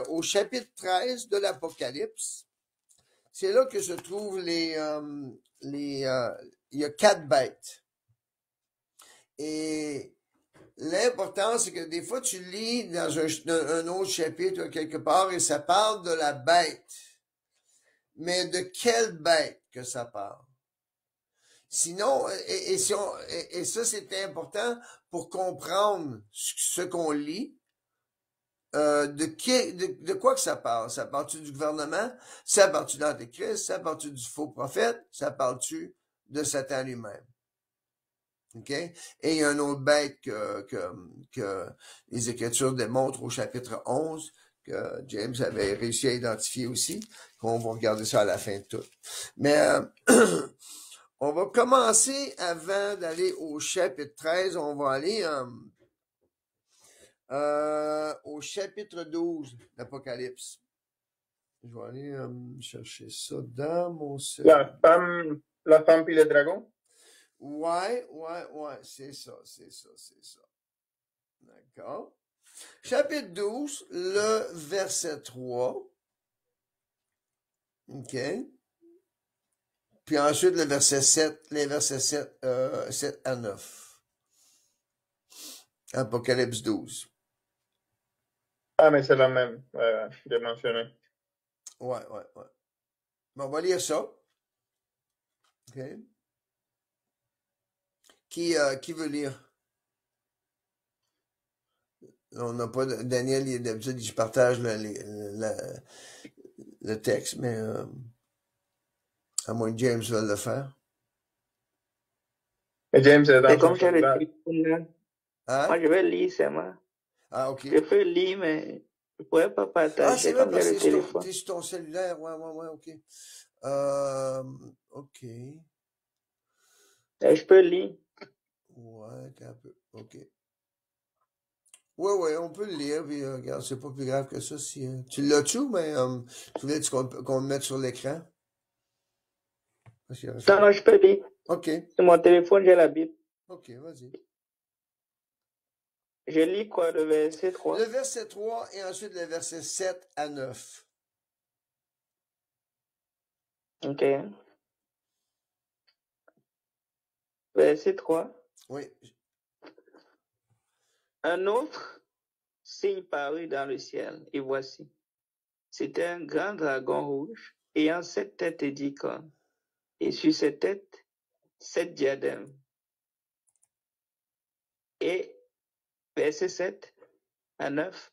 Au chapitre 13 de l'Apocalypse, c'est là que se trouvent il y a 4 bêtes. Et l'important, c'est que des fois, tu lis dans un autre chapitre quelque part et ça parle de la bête. Mais de quelle bête que ça parle? Sinon, et ça, c'est important pour comprendre ce qu'on lit. De quoi que ça parle? Ça parle-tu du gouvernement? Ça parle-tu de l'Antéchrist? Ça parle-tu du faux prophète? Ça parle-tu de Satan lui-même? OK? Et il y a une autre bête que les Écritures démontrent au chapitre 11, que James avait réussi à identifier aussi, qu'on va regarder ça à la fin de tout. Mais on va commencer, avant d'aller au chapitre 13, on va aller au chapitre 12 d'Apocalypse. Je vais aller chercher ça dans mon site. La femme puis le dragon? Ouais, c'est ça. D'accord. Chapitre 12, le verset 3. OK. Puis ensuite, le verset 7, les versets 7 à 9. Apocalypse 12. Ah, mais c'est la même, j'ai mentionné. Ouais. Bon, on va lire ça. OK. Qui veut lire? On n'a pas... Daniel, d'habitude, je partage le texte, mais à moins que James veuille le faire. Et James est dans C'est son comme j'ai le cellulaire. téléphone là. Hein? Moi, je vais lire seulement. Ah, OK. Je peux lire, mais je ne pourrais pas Ah, partager c'est vrai, comme parce j'ai que le téléphone. t'es sur ton cellulaire. Ouais, OK. OK. Et je peux lire. Ouais, un peu. OK. Ouais, on peut le lire, puis regarde, c'est pas plus grave que ça. Si, tu l'as-tu, mais tu voulais qu'on le mette sur l'écran? Non, je peux lire. OK. Sur mon téléphone, j'ai la Bible. OK, vas-y. Je lis quoi, le verset 3? Le verset 3 et ensuite le verset 7 à 9. OK. Verset 3. Oui. Un autre signe parut dans le ciel, et voici. C'était un grand dragon rouge, ayant 7 têtes et 10 cornes, et sur ses têtes, 7 diadèmes. Et verset 7 à 9.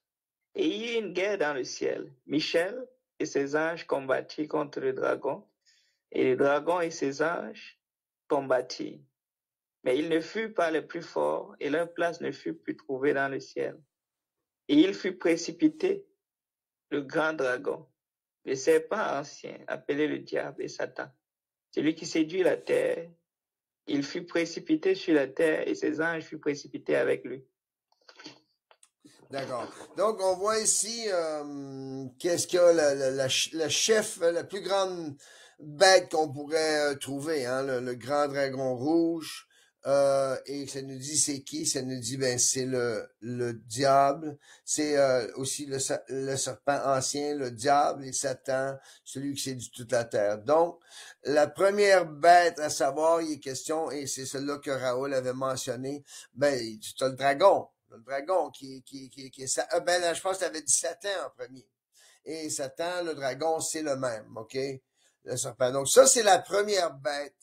Et il y eut une guerre dans le ciel. Michel et ses anges combattirent contre le dragon, et le dragon et ses anges combattirent. Mais ils ne furent pas les plus forts, et leur place ne fut plus trouvée dans le ciel. Et il fut précipité, le grand dragon, le serpent ancien, appelé le diable et Satan, celui qui séduit la terre. Il fut précipité sur la terre, et ses anges furent précipités avec lui. D'accord. Donc, on voit ici qu'est-ce qu'il y a le chef, la plus grande bête qu'on pourrait trouver, hein, le grand dragon rouge. Et ça nous dit c'est qui? Ça nous dit c'est le diable. C'est aussi le serpent ancien, le diable et Satan, celui qui séduit toute la terre. Donc, la première bête à savoir, il est question, et c'est celle-là que Raoul avait mentionné, tu as le dragon. Le dragon qui est ça. Là, je pense que tu avais dit Satan en premier. Et Satan, le dragon, c'est le même, OK? Le serpent. Donc, ça, c'est la première bête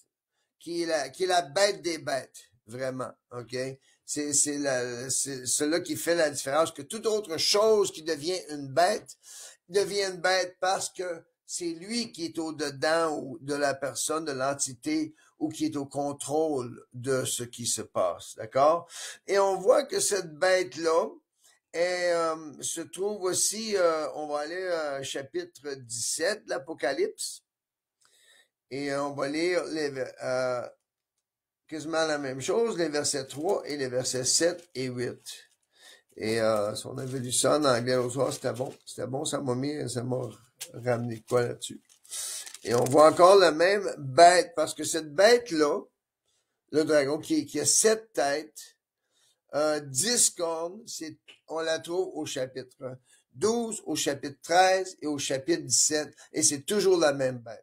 qui est la bête des bêtes, vraiment, OK? C'est cela qui fait la différence, que toute autre chose qui devient une bête parce que c'est lui qui est au-dedans ou de la personne, de l'entité, ou qui est au contrôle de ce qui se passe, d'accord? Et on voit que cette bête-là se trouve aussi, on va aller chapitre 17 de l'Apocalypse, et on va lire quasiment la même chose, les versets 3 et les versets 7 et 8. Et si on avait lu ça en anglais au soir, c'était bon, ça m'a ramené quoi là-dessus. Et on voit encore la même bête, parce que cette bête-là, le dragon, qui a 7 têtes, 10 cornes, on la trouve au chapitre 12, au chapitre 13 et au chapitre 17. Et c'est toujours la même bête.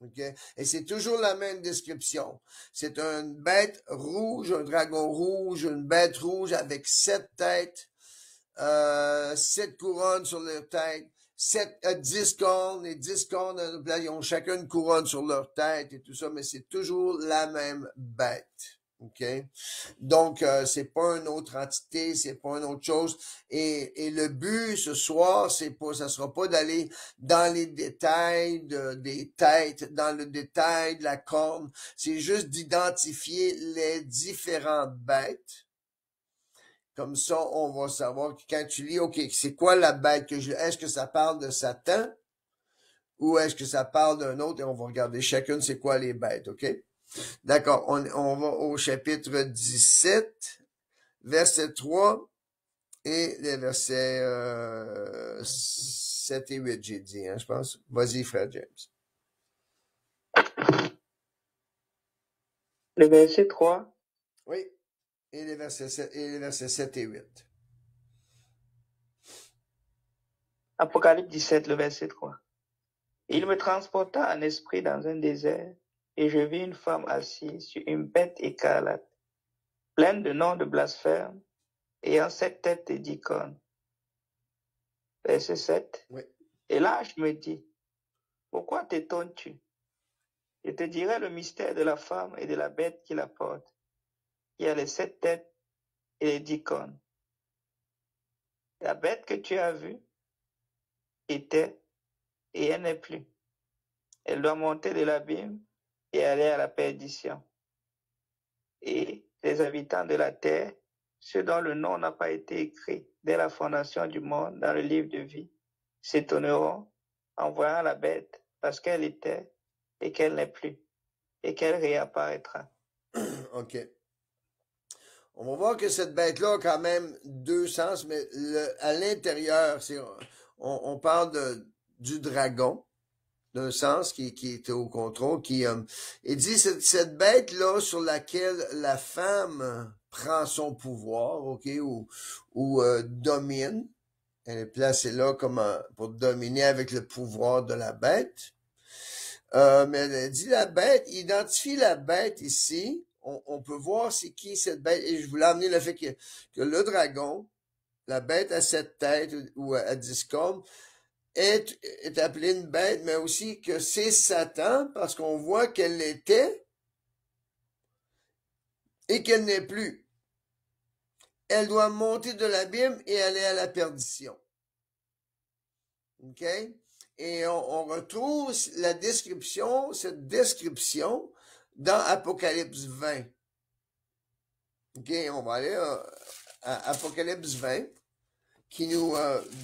Okay? Et c'est toujours la même description. C'est une bête rouge, un dragon rouge, une bête rouge avec 7 têtes, 7 couronnes sur leur tête, 10 cornes, et 10 cornes, ils ont chacun une couronne sur leur tête et tout ça, mais c'est toujours la même bête. OK? Donc, c'est pas une autre entité, c'est pas une autre chose. Et le but ce soir, ça sera pas d'aller dans les détails des têtes, dans le détail de la corne. C'est juste d'identifier les différentes bêtes. Comme ça, on va savoir que quand tu lis, OK, c'est quoi la bête est-ce que ça parle de Satan ou est-ce que ça parle d'un autre? Et on va regarder chacune, c'est quoi les bêtes, OK? D'accord, on va au chapitre 17, verset 3 et les versets 7 et 8, j'ai dit, hein, je pense. Vas-y, frère James. Le verset 3. Oui, et les versets 7 et 8. Apocalypse 17, le verset 3. Il me transporta en esprit dans un désert, et je vis une femme assise sur une bête écarlate, pleine de noms de blasphème, ayant 7 têtes et 10 cornes. Verset 7. Oui. Et l'ange me dit, pourquoi t'étonnes-tu? Je te dirai le mystère de la femme et de la bête qui la porte, qui a les 7 têtes et les 10 cornes. La bête que tu as vue était, et elle n'est plus. Elle doit monter de l'abîme et aller à la perdition. Et les habitants de la terre, ceux dont le nom n'a pas été écrit dès la fondation du monde dans le livre de vie, s'étonneront en voyant la bête parce qu'elle était et qu'elle n'est plus, et qu'elle réapparaîtra. OK. On va voir que cette bête-là a quand même 2 sens, mais à l'intérieur, on parle du dragon, d'un sens qui était au contrôle, il dit cette bête-là sur laquelle la femme prend son pouvoir, OK, ou domine. Elle est placée là comme pour dominer avec le pouvoir de la bête. Mais elle dit la bête, identifie la bête ici. On peut voir c'est qui cette bête. Et je voulais amener le fait que le dragon, la bête à 7 têtes ou à 10 cornes, est appelée une bête, mais aussi que c'est Satan, parce qu'on voit qu'elle l'était et qu'elle n'est plus. Elle doit monter de l'abîme et aller à la perdition. OK? Et on retrouve cette description dans Apocalypse 20. OK? On va aller à Apocalypse 20, qui nous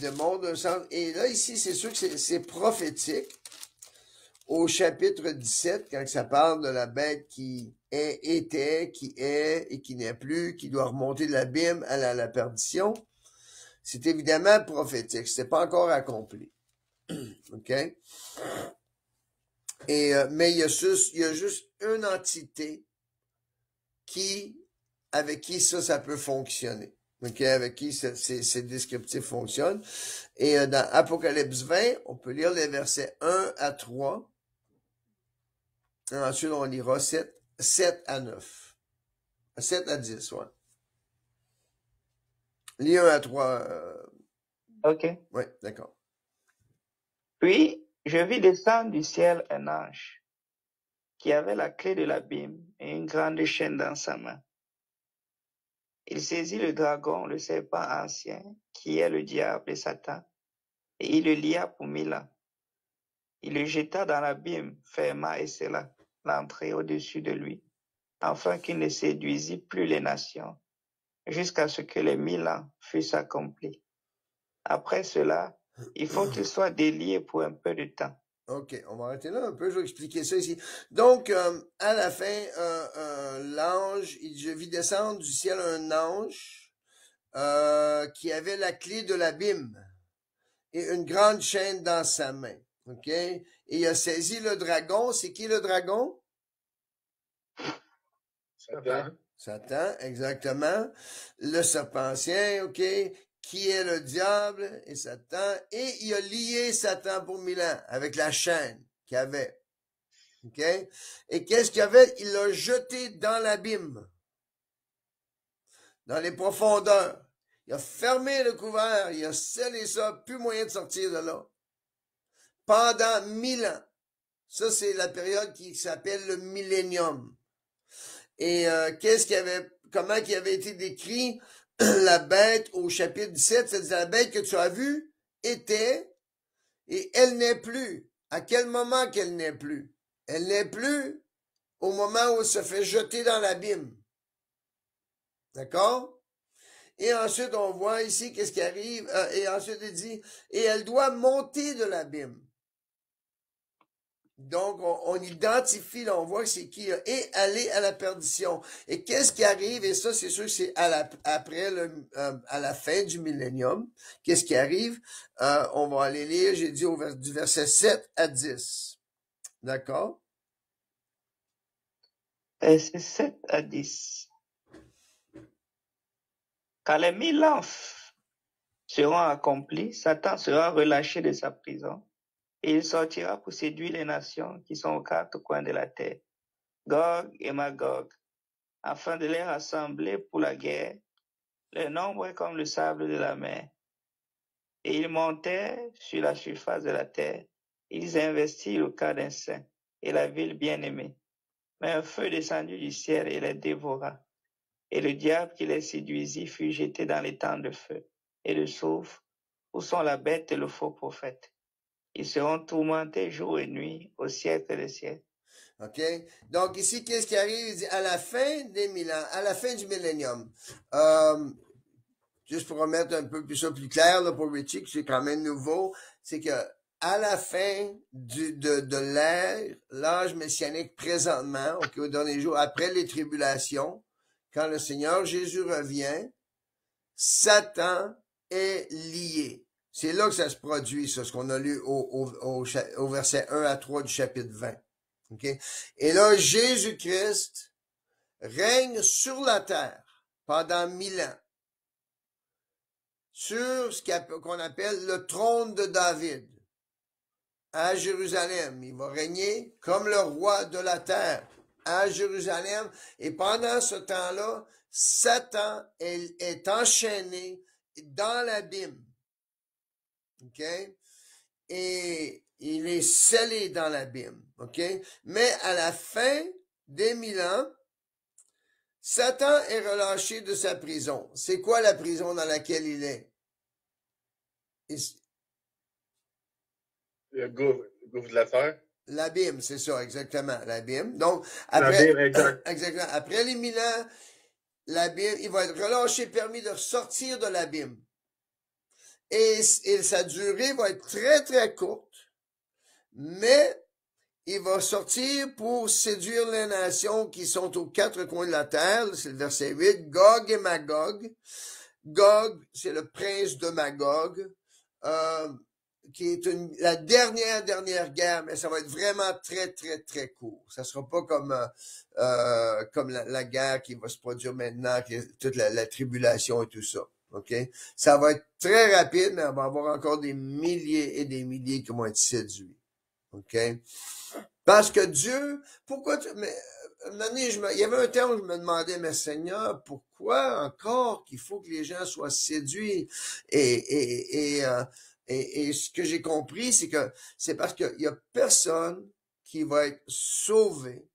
démontre un sens. Et là, ici, c'est sûr que c'est prophétique. Au chapitre 17, quand ça parle de la bête qui était, qui est et qui n'est plus, qui doit remonter de l'abîme à la perdition, c'est évidemment prophétique. C'était pas encore accompli. OK? Et, mais il y a juste une entité avec qui ça peut fonctionner. OK? Avec qui ces descriptifs fonctionnent. Et dans Apocalypse 20, on peut lire les versets 1 à 3. Et ensuite, on lira 7 à 9. 7 à 10, ouais. Lis 1 à 3. OK. Oui, d'accord. Puis, je vis descendre du ciel un ange qui avait la clé de l'abîme et une grande chaîne dans sa main. Il saisit le dragon, le serpent ancien, qui est le diable et Satan, et il le lia pour 1000 ans. Il le jeta dans l'abîme, ferma et scella l'entrée au-dessus de lui, afin qu'il ne séduisît plus les nations, jusqu'à ce que les 1000 ans fussent accomplis. Après cela, il faut qu'il soit délié pour un peu de temps. OK, on va arrêter là un peu, je vais expliquer ça ici. Donc, à la fin, l'ange, je vis descendre du ciel un ange qui avait la clé de l'abîme et une grande chaîne dans sa main. OK? Et il a saisi le dragon. C'est qui le dragon? Satan. Satan, exactement. Le serpent ancien, OK? qui est le diable et Satan, et il a lié Satan pour 1000 ans avec la chaîne qu'il avait. OK? Et qu'est-ce qu'il avait? Il l'a jeté dans l'abîme, dans les profondeurs. Il a fermé le couvert, il a scellé ça, plus moyen de sortir de là. Pendant 1000 ans. Ça, c'est la période qui s'appelle le millénium. Et qu'est-ce qu'il y avait, comment il avait été décrit la bête au chapitre 17, c'est-à-dire la bête que tu as vue était et elle n'est plus. À quel moment qu'elle n'est plus? Elle n'est plus au moment où elle se fait jeter dans l'abîme. D'accord? Et ensuite, on voit ici qu'est-ce qui arrive. Et ensuite, il dit, et elle doit monter de l'abîme. Donc, on identifie, là, on voit que c'est qui, et aller à la perdition. Et qu'est-ce qui arrive? Et ça, c'est sûr que c'est après à la fin du millénium. Qu'est-ce qui arrive? On va aller lire, j'ai dit du verset 7 à 10. D'accord? Verset 7 à 10. Quand les 1000 ans seront accomplis, Satan sera relâché de sa prison et il sortira pour séduire les nations qui sont aux quatre coins de la terre, Gog et Magog, afin de les rassembler pour la guerre. Leur nombre est comme le sable de la mer. Et ils montèrent sur la surface de la terre. Ils investirent le camp d'un saint et la ville bien-aimée. Mais un feu descendit du ciel et les dévora. Et le diable qui les séduisit fut jeté dans les temps de feu et de soufre, où sont la bête et le faux prophète. Ils seront tourmentés jour et nuit au siècle des siècles. OK? Donc, ici, qu'est-ce qui arrive? Il dit, à la fin des 1000 ans, à la fin du millénium, juste pour remettre un peu plus ça plus clair, là, pour Richie, que c'est quand même nouveau, c'est que, à la fin de l'ère, l'âge messianique présentement, OK, au dernier jour, après les tribulations, quand le Seigneur Jésus revient, Satan est lié. C'est là que ça se produit, ça, ce qu'on a lu au verset 1 à 3 du chapitre 20. OK? Et là, Jésus-Christ règne sur la terre pendant 1000 ans, sur ce qu'on appelle le trône de David, à Jérusalem. Il va régner comme le roi de la terre, à Jérusalem. Et pendant ce temps-là, Satan est enchaîné dans l'abîme. OK? Et il est scellé dans l'abîme. OK? Mais à la fin des 1000 ans, Satan est relâché de sa prison. C'est quoi la prison dans laquelle il est? Le gouffre de la terre. L'abîme, c'est ça, exactement, l'abîme. Donc, L'abîme, exact. exactement, après les 1000 ans, l'abîme, il va être relâché, permis de sortir de l'abîme. Et sa durée va être très, très courte, mais il va sortir pour séduire les nations qui sont aux quatre coins de la terre. C'est le verset 8, Gog et Magog. Gog, c'est le prince de Magog, qui est la dernière guerre, mais ça va être vraiment très, très, très court. Ça sera pas comme la guerre qui va se produire maintenant, qui est toute la tribulation et tout ça. OK? Ça va être très rapide, mais on va avoir encore des milliers et des milliers qui vont être séduits. OK? Parce que Dieu, pourquoi il y avait un temps où je me demandais, mais Seigneur, pourquoi encore qu'il faut que les gens soient séduits? Et ce que j'ai compris, c'est que c'est parce qu'il y a personne qui va être sauvé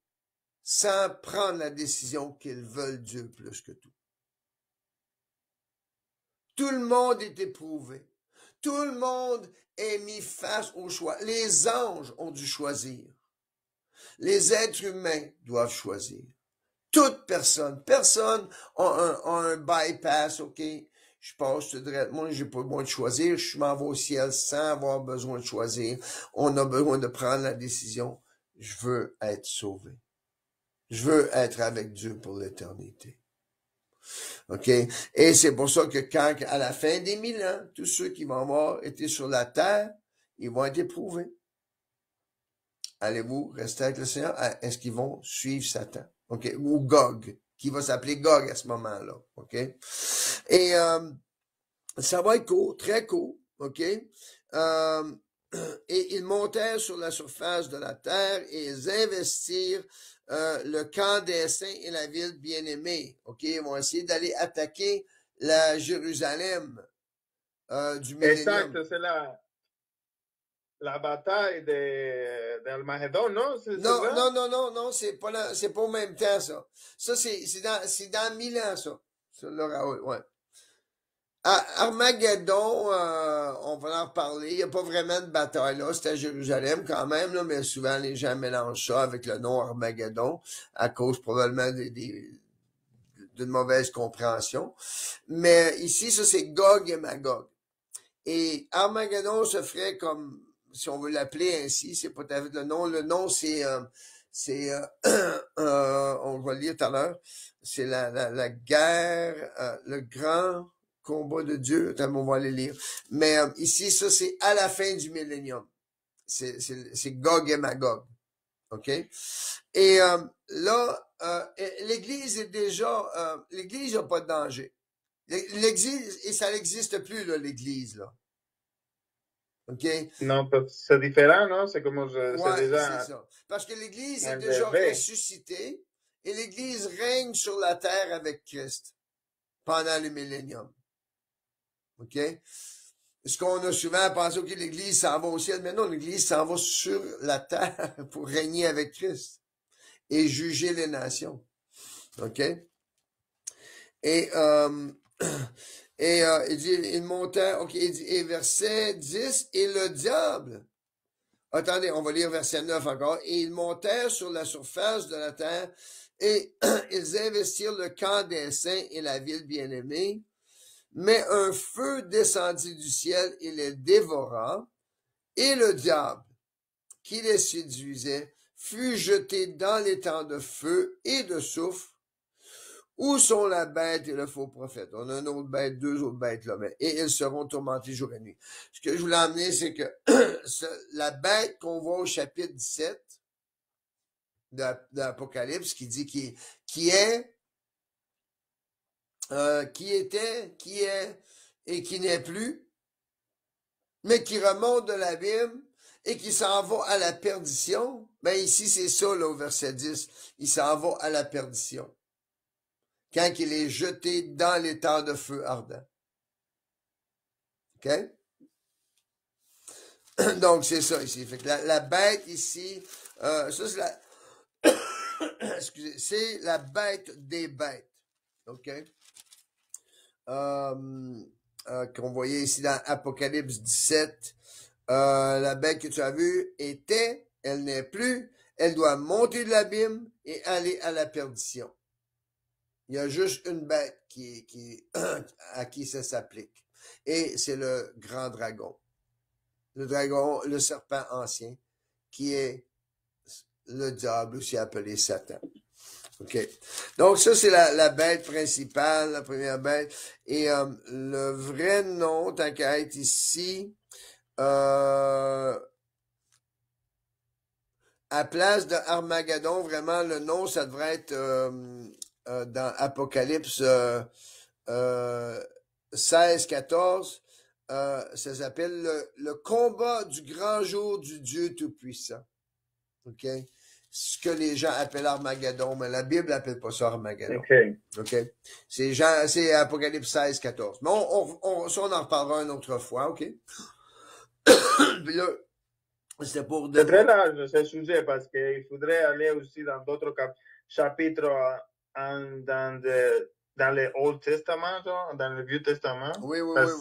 sans prendre la décision qu'ils veulent Dieu plus que tout. Tout le monde est éprouvé. Tout le monde est mis face au choix. Les anges ont dû choisir. Les êtres humains doivent choisir. Toute personne a un bypass, OK? Je passe, moi, j'ai pas besoin de choisir, je m'en vais au ciel sans avoir besoin de choisir. On a besoin de prendre la décision. Je veux être sauvé. Je veux être avec Dieu pour l'éternité. OK? Et c'est pour ça que quand, à la fin des 1000 ans, tous ceux qui vont avoir été sur la terre, ils vont être éprouvés. Allez-vous rester avec le Seigneur? Est-ce qu'ils vont suivre Satan? OK? Ou Gog, qui va s'appeler Gog à ce moment-là. OK? Et Ça va être court, très court, OK? Et ils montèrent sur la surface de la terre et ils investirent le camp des saints et la ville bien-aimée. OK? Ils vont essayer d'aller attaquer la Jérusalem du millénium. Exacto, esa es la bataille d'Armagedón, ¿no? ¿C'est Non, ça? non, non, non, non, c'est pas au même temps, ça. Ça, c'est dans 1000 ans, ça. Ça, là, Raoul, ouais. Armageddon, on va en reparler. Il n'y a pas vraiment de bataille là. C'est à Jérusalem quand même, là, mais souvent les gens mélangent ça avec le nom Armageddon à cause probablement d'une mauvaise compréhension. Mais ici, ça c'est Gog et Magog. Et Armageddon se ferait comme, si on veut l'appeler ainsi, c'est pas tout à fait le nom. Le nom, on va le lire tout à l'heure, c'est la guerre, le grand combat de Dieu. Attends, on va aller lire. Mais ici, ça, c'est à la fin du millénium. C'est Gog et Magog. OK? Et là, l'Église est déjà... l'Église n'a pas de danger. L'Église, et ça n'existe plus, là, l'Église, là. OK? Non, c'est différent, non? C'est comme c'est Ouais, déjà c'est ça. Parce que l'Église est un déjà bébé. ressuscitée et l'Église règne sur la terre avec Christ pendant le millénium. OK? Ce qu'on a souvent pensé, OK, l'Église s'en va au ciel, mais non, l'Église s'en va sur la terre pour régner avec Christ et juger les nations. OK? Et, il dit, il montait, OK, il dit, et verset 10, et le diable, attendez, on va lire verset 9 encore, et ils montèrent sur la surface de la terre, et ils investirent le camp des saints et la ville bien-aimée, mais un feu descendit du ciel et les dévora, et le diable, qui les séduisait, fut jeté dans les temps de feu et de soufre. Où sont la bête et le faux prophète? On a une autre bête, deux autres bêtes là, et ils seront tourmentés jour et nuit. Ce que je voulais amener, c'est que la bête qu'on voit au chapitre 17 d'Apocalypse, qui dit qui était, qui est et qui n'est plus, mais qui remonte de l'abîme et qui s'en va à la perdition. Ben ici, c'est ça, là, au verset 10. Il s'en va à la perdition. Quand il est jeté dans les temps de feu ardent. OK? Donc, c'est ça ici. Fait que la bête ici, ça c'est excusez, c'est la bête des bêtes. OK? Qu'on voyait ici dans Apocalypse 17. La bête que tu as vue était, elle n'est plus, elle doit monter de l'abîme et aller à la perdition. Il y a juste une bête à qui ça s'applique. Et c'est le grand dragon. Le dragon, le serpent ancien, qui est le diable, aussi appelé Satan. OK. Donc, ça, c'est la bête principale, la première bête. Et le vrai nom, tant qu'à être ici, à place de Armageddon, vraiment, le nom, ça devrait être dans Apocalypse 16-14, ça s'appelle le combat du grand jour du Dieu Tout-Puissant. OK? Ce que les gens appellent Armageddon, mais la Bible n'appelle pas ça Armageddon. OK? C'est Apocalypse 16-14. Mais ça, on en reparlera une autre fois, OK? Puis là, c'était pour C'est très large ce sujet parce qu'il faudrait aller aussi dans d'autres chapitres dans le Old Testament, genre, dans le Vieux Testament. Oui, oui, oui.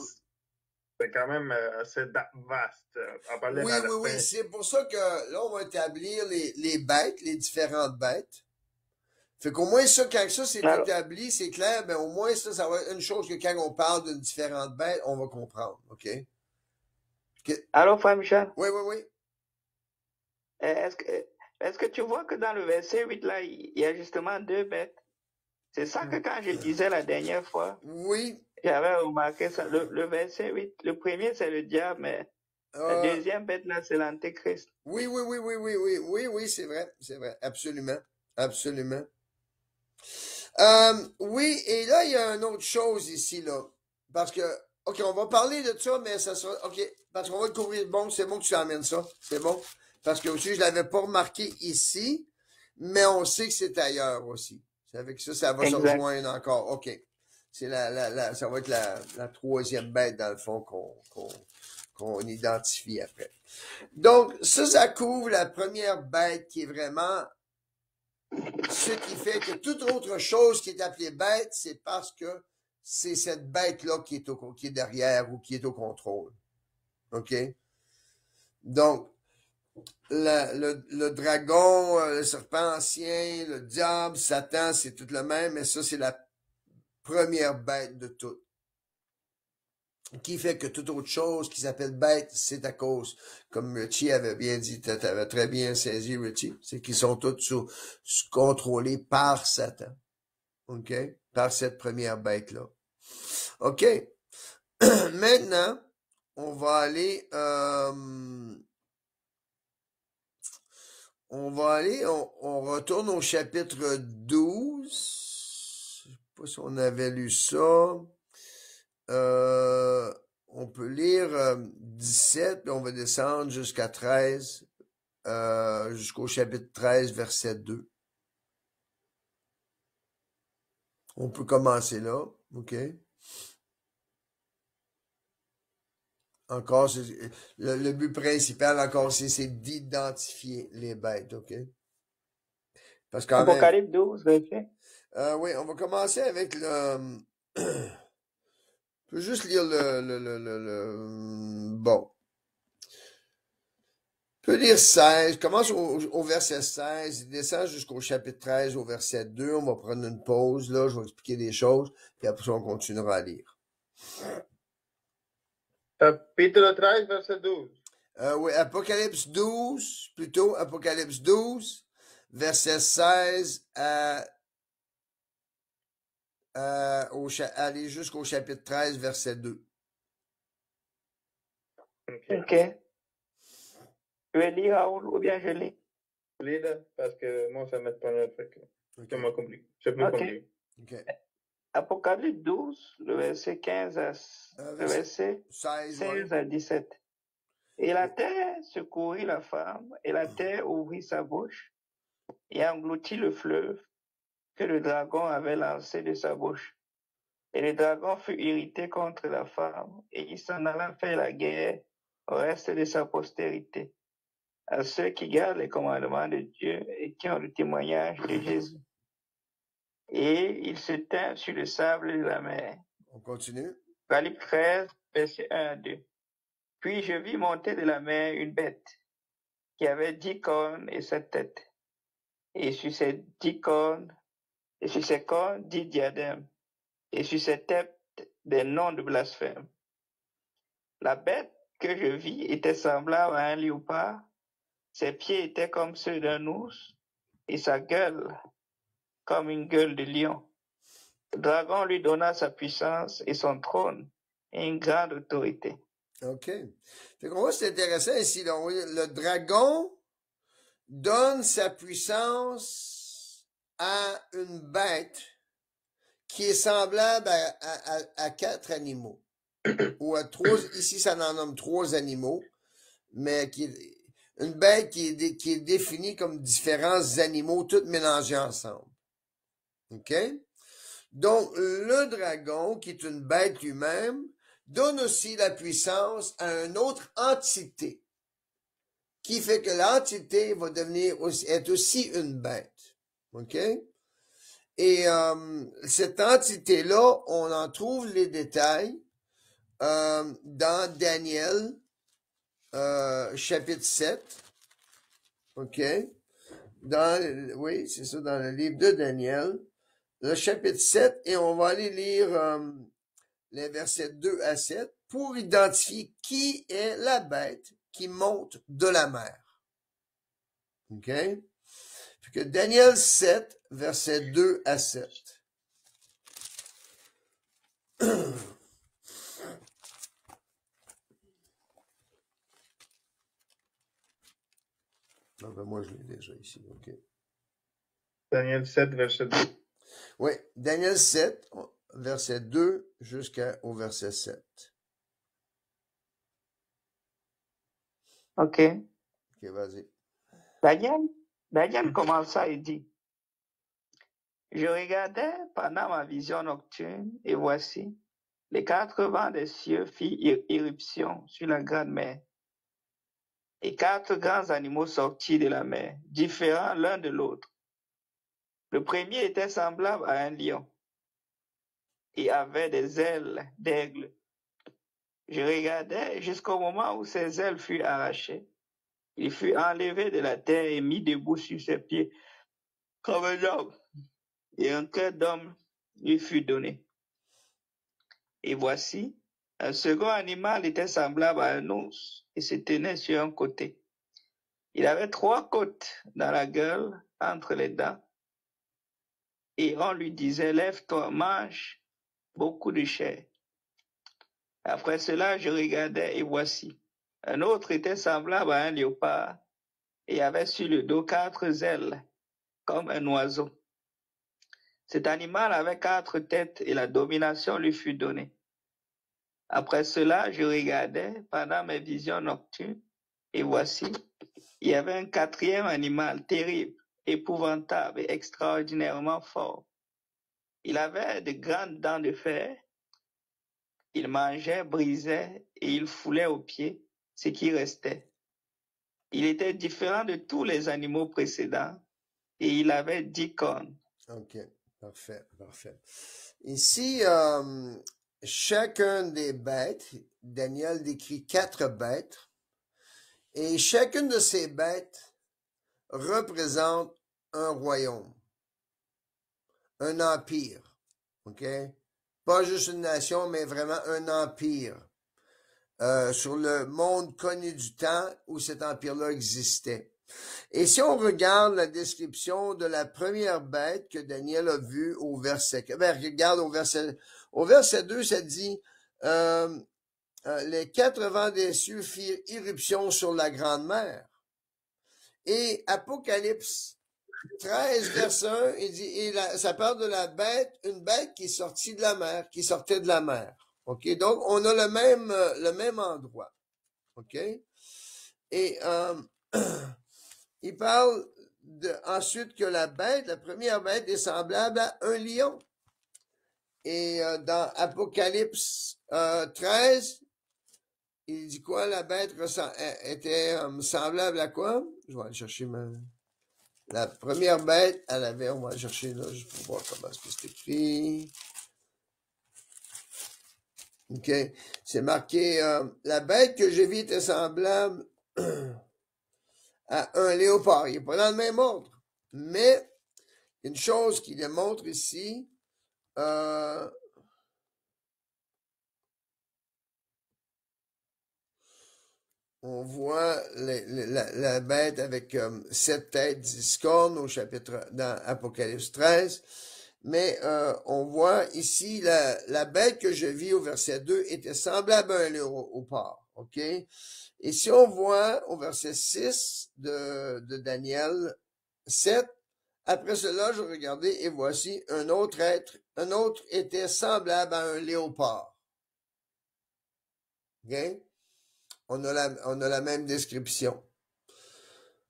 C'est quand même assez vaste à parler. Oui. C'est pour ça que là, on va établir les bêtes, les différentes bêtes. Fait qu'au moins ça, quand ça c'est établi, c'est clair, ben au moins ça va être une chose que quand on parle d'une différente bête, on va comprendre, OK? Alors, frère Michel? Oui. Est-ce que tu vois que dans le verset 8, là, il y a justement deux bêtes? C'est ça que quand je disais la dernière fois, oui, j'avais remarqué ça. Le verset 8, le premier, c'est le diable, mais la deuxième bête, là, c'est l'antéchrist. Oui, c'est vrai, absolument. Oui, et là, il y a une autre chose ici, là, parce que OK, on va parler de ça, mais ça sera... OK, parce qu'on va le couvrir. Bon, c'est bon que tu amènes ça. C'est bon. Parce que aussi, je l'avais pas remarqué ici, mais on sait que c'est ailleurs aussi. Avec ça, ça va se Exact. rejoindre encore. OK. C'est ça va être la troisième bête, dans le fond, qu'on identifie après. Donc, ça couvre la première bête qui est vraiment ce qui fait que toute autre chose qui est appelée bête, c'est parce que c'est cette bête-là qui est derrière ou qui est au contrôle. OK? Donc, le dragon, le serpent ancien, le diable, Satan, c'est tout le même, mais ça, c'est la première bête de toutes. Qui fait que toute autre chose qui s'appelle bête, c'est à cause, comme Richie avait bien dit, tu avais très bien saisi, Richie, c'est qu'ils sont tous contrôlés par Satan. OK? Par cette première bête-là. OK? Maintenant, on va aller, on retourne au chapitre 12. Je sais pas si on avait lu ça. On peut lire 17, puis on va descendre jusqu'à 13, jusqu'au chapitre 13, verset 2. On peut commencer là, OK? Encore, le but principal, encore, c'est d'identifier les bêtes, OK? Parce qu'en même... Apocalypse 12, verset. Oui, on va commencer avec le... Je peux juste lire bon. Je peux lire 16. Commence au verset 16. Il descend jusqu'au chapitre 13, au verset 2. On va prendre une pause, là. Je vais expliquer des choses. Puis après ça, on continuera à lire. Chapitre 13, verset 12. Oui, Apocalypse 12, plutôt Apocalypse 12, verset 16 aller jusqu'au chapitre 13, verset 2. OK. Tu veux lire, Raoul, ou bien je lis? Lis-le, parce que moi, ça m'espagnol, fait que Okay. c'est compliqué. C'est plus compliqué. Okay. Apocalypse 12, le verset 15 le verset 16 à 17. Et la terre secourut la femme, et la terre ouvrit sa bouche, et engloutit le fleuve que le dragon avait lancé de sa bouche. Et le dragon fut irrité contre la femme, et il s'en alla faire la guerre au reste de sa postérité, à ceux qui gardent les commandements de Dieu et qui ont le témoignage de Jésus. Et il se tint sur le sable de la mer. On continue. Apocalypse 13, verset 1 à 2. Puis je vis monter de la mer une bête qui avait 10 cornes et 7 têtes. Et sur ces 10 cornes, et sur ses cornes 10 diadèmes, et sur ses têtes des noms de blasphème. La bête que je vis était semblable à un léopard, ses pieds étaient comme ceux d'un ours, et sa gueule comme une gueule de lion. Le dragon lui donna sa puissance et son trône et une grande autorité. OK. Fait qu'on voit, c'est intéressant ici. Là, le dragon donne sa puissance à une bête qui est semblable à 4 animaux. Ou à 3, ici ça en nomme 3 animaux, mais une bête qui est définie comme différents animaux, tous mélangés ensemble. OK? Donc, le dragon, qui est une bête lui-même, donne aussi la puissance à une autre entité, qui fait que l'entité va être aussi une bête. OK? Et cette entité-là, on en trouve les détails dans Daniel, chapitre 7. OK? Oui, c'est ça, dans le livre de Daniel, le chapitre 7, et on va aller lire les versets 2 à 7 pour identifier qui est la bête qui monte de la mer. OK? Fait que Daniel 7, versets 2 à 7. Non, ben moi, je l'ai déjà ici. OK. Daniel 7, verset 2. Oui, Daniel 7, verset 2 jusqu'au verset 7. OK. Ok, vas-y. Daniel commença et dit, je regardais pendant ma vision nocturne, et voici, les 4 vents des cieux firent irruption sur la grande mer. Et 4 grands animaux sortis de la mer, différents l'un de l'autre. Le premier était semblable à un lion et avait des ailes d'aigle. Je regardais jusqu'au moment où ses ailes furent arrachées. Il fut enlevé de la terre et mis debout sur ses pieds comme un homme. Et un cœur d'homme lui fut donné. Et voici, un second animal était semblable à un ours et se tenait sur un côté. Il avait 3 côtes dans la gueule, entre les dents. Et on lui disait, lève-toi, mange beaucoup de chair. Après cela, je regardais et voici, un autre était semblable à un léopard et avait sur le dos 4 ailes, comme un oiseau. Cet animal avait 4 têtes et la domination lui fut donnée. Après cela, je regardais pendant mes visions nocturnes et voici, il y avait un 4e animal terrible, épouvantable et extraordinairement fort. Il avait de grandes dents de fer. Il mangeait, brisait et il foulait aux pieds ce qui restait. Il était différent de tous les animaux précédents et il avait 10 cornes. OK, parfait, parfait. Ici, chacun des bêtes, Daniel décrit 4 bêtes, et chacune de ces bêtes représente un royaume, un empire, OK? Pas juste une nation, mais vraiment un empire sur le monde connu du temps où cet empire-là existait. Et si on regarde la description de la première bête que Daniel a vue au verset, regarde au verset 2, ça dit, les 4 vents des cieux firent irruption sur la grande mer. Et Apocalypse 13, verset 1, il dit, ça parle de la bête, une bête qui est sortie de la mer, qui sortait de la mer. OK? Donc, on a le même endroit. OK? Et, il parle ensuite que la première bête est semblable à un lion. Et dans Apocalypse 13, il dit quoi? La bête était semblable à quoi? Je vais aller chercher la première bête, elle avait, on va aller chercher là, juste pour voir comment c'est écrit. OK. C'est marqué, la bête que j'ai vue était semblable à un léopard. Il n'est pas dans le même ordre. Mais, une chose qui démontre ici, on voit la bête avec 7 têtes, 10 cornes dans Apocalypse 13. Mais on voit ici, la bête que je vis au verset 2 était semblable à un léopard. OK? Et si on voit au verset 6 de Daniel 7, après cela, je regardais et voici un autre était semblable à un léopard. OK? On a la même description.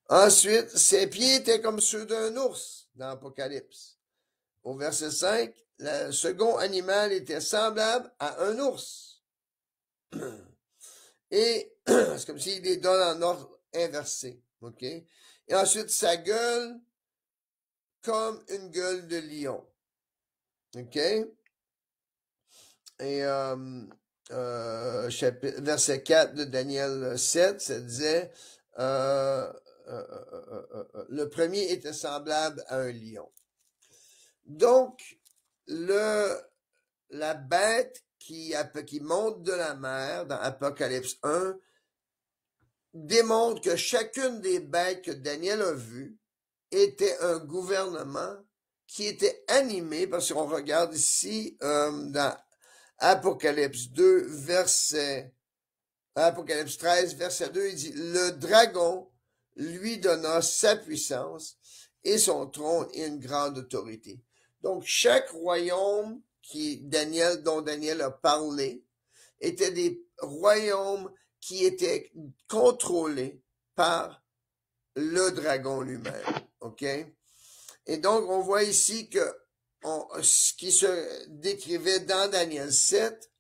Ensuite, ses pieds étaient comme ceux d'un ours dans l'Apocalypse. Au verset 5, le second animal était semblable à un ours. Et c'est comme s'il les donne en ordre inversé. OK? Et ensuite, sa gueule comme une gueule de lion. OK? Et verset 4 de Daniel 7, ça disait le premier était semblable à un lion. Donc, la bête qui monte de la mer dans Apocalypse 1 démontre que chacune des bêtes que Daniel a vues était un gouvernement qui était animé, parce qu'on regarde ici dans Apocalypse 13, verset 2, il dit, le dragon lui donna sa puissance et son trône et une grande autorité. Donc, chaque royaume dont Daniel a parlé, étaient des royaumes qui était contrôlé par le dragon lui-même. OK? Et donc, on voit ici que ce qui se décrivait dans Daniel 7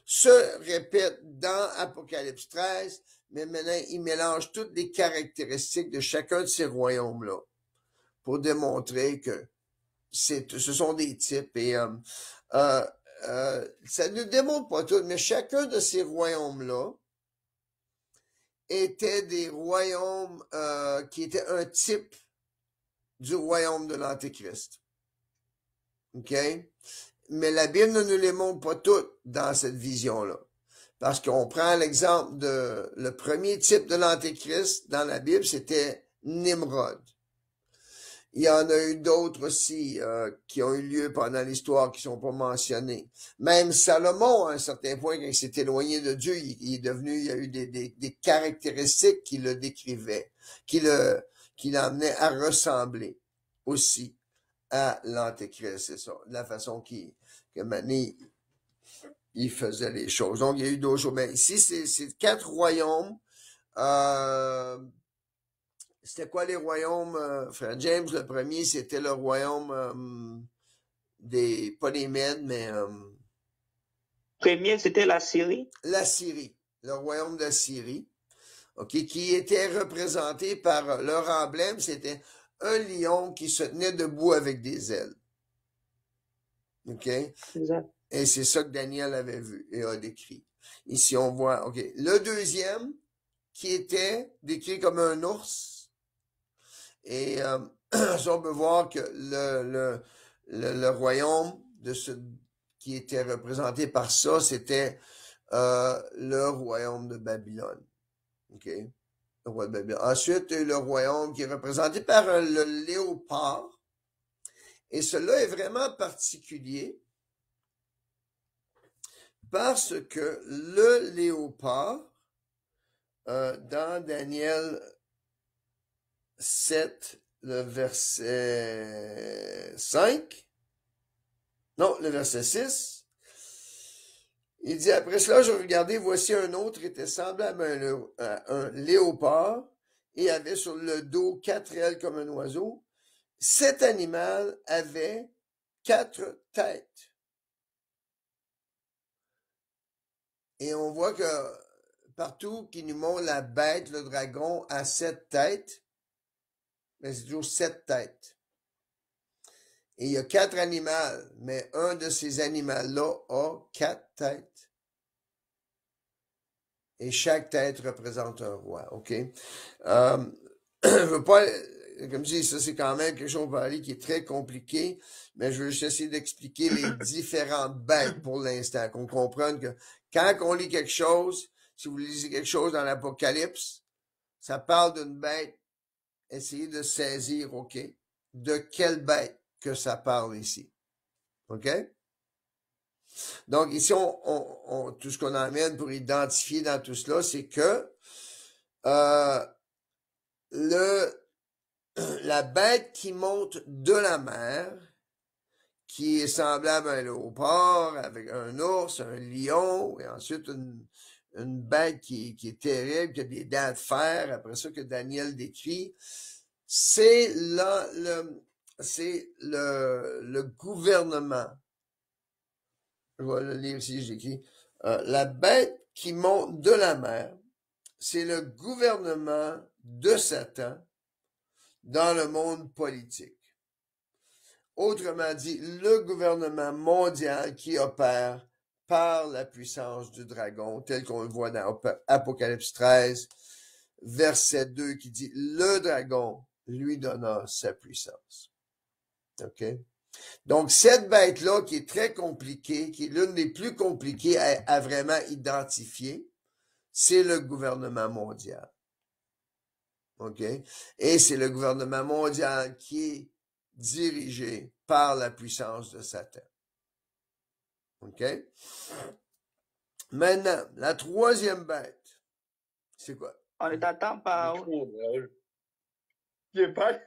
se répète dans Apocalypse 13, mais maintenant, il mélange toutes les caractéristiques de chacun de ces royaumes-là pour démontrer que ce sont des types. Et ça ne démontre pas tout, mais chacun de ces royaumes-là étaient des royaumes qui étaient un type du royaume de l'Antéchrist. OK? Mais la Bible ne nous les montre pas toutes dans cette vision-là. Parce qu'on prend l'exemple de le premier type de l'Antéchrist dans la Bible, c'était Nimrod. Il y en a eu d'autres aussi qui ont eu lieu pendant l'histoire qui sont pas mentionnés. Même Salomon, à un certain point, quand il s'est éloigné de Dieu, il est devenu, il y a eu des caractéristiques qui le décrivaient, qui l'amenaient à ressembler aussi à l'Antéchrist, c'est ça, de la façon que Mané, il faisait les choses. Donc, il y a eu d'autres choses. Mais ici, c'est 4 royaumes. C'était quoi les royaumes, frère James? Le premier, c'était le royaume pas des Mèdes, mais Premier, c'était la Syrie. la Syrie, le royaume de Syrie, okay, qui était représenté par leur emblème, c'était un lion qui se tenait debout avec des ailes. OK? Exact. Et c'est ça que Daniel avait vu et a décrit. Ici, on voit, OK. Le deuxième, qui était décrit comme un ours. Et ça, on peut voir que le royaume qui était représenté par ça, c'était le royaume de Babylone. OK? Le roi de Babylone. Ensuite, le royaume qui est représenté par le léopard. Et cela est vraiment particulier parce que le léopard, dans Daniel 7, le verset 5, non, le verset 6, il dit, après cela, je regardais, voici un autre était semblable à un léopard et avait sur le dos 4 ailes comme un oiseau. Cet animal avait 4 têtes. Et on voit que partout qui nous montre la bête, le dragon, a 7 têtes, mais c'est toujours 7 têtes. Et il y a 4 animaux, mais un de ces animaux-là a 4 têtes. Et chaque tête représente un roi, OK? Je veux pas, comme je dis, ça c'est quand même quelque chose pour parler qui est très compliqué, mais je veux juste essayer d'expliquer les différentes bêtes pour l'instant, qu'on comprenne que quand on lit quelque chose, si vous lisez quelque chose dans l'Apocalypse, ça parle d'une bête, essayez de saisir, OK? De quelle bête que ça parle ici? OK? Donc ici, tout ce qu'on amène pour identifier dans tout cela, c'est que la bête qui monte de la mer, qui est semblable à un léopard, avec un ours, un lion, et ensuite une bête qui est terrible, qui a des dents de fer, après ça que Daniel décrit, c'est le gouvernement. Je vais le lire ici, j'écris. La bête qui monte de la mer, c'est le gouvernement de Satan dans le monde politique. Autrement dit, le gouvernement mondial qui opère par la puissance du dragon, tel qu'on le voit dans Apocalypse 13, verset 2, qui dit, le dragon lui donna sa puissance. OK? Donc, cette bête-là, qui est très compliquée, qui est l'une des plus compliquées à vraiment identifier, c'est le gouvernement mondial. OK? Et c'est le gouvernement mondial qui est dirigé par la puissance de Satan. OK? Maintenant, la troisième bête, c'est quoi? On est à temps par Je parle.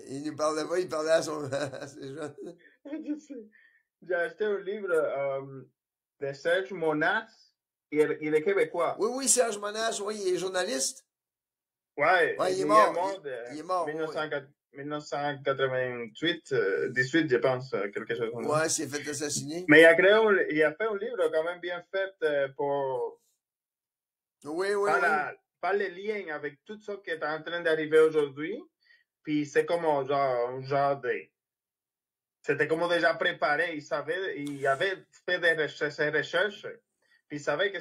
Il nous parlait pas, il parlait à ses jeunes. Je sais. J'ai acheté un livre de Serge Monas. il est québécois. Oui, oui, Serge Monast, oui, il est journaliste. Ouais, Ouais, il est il est mort. mort de Il est mort, oui. 1988, 18, je pense, quelque chose comme ça. Ouais, s'il est fait assassiner. Mais il a fait un livre quand même bien fait pour Oui, oui, faire, faire le lien avec tout ce qui est en train d'arriver aujourd'hui. Puis c'est comme un genre de... C'était comme déjà préparé. Il avait fait ses recherches. Puis il savait que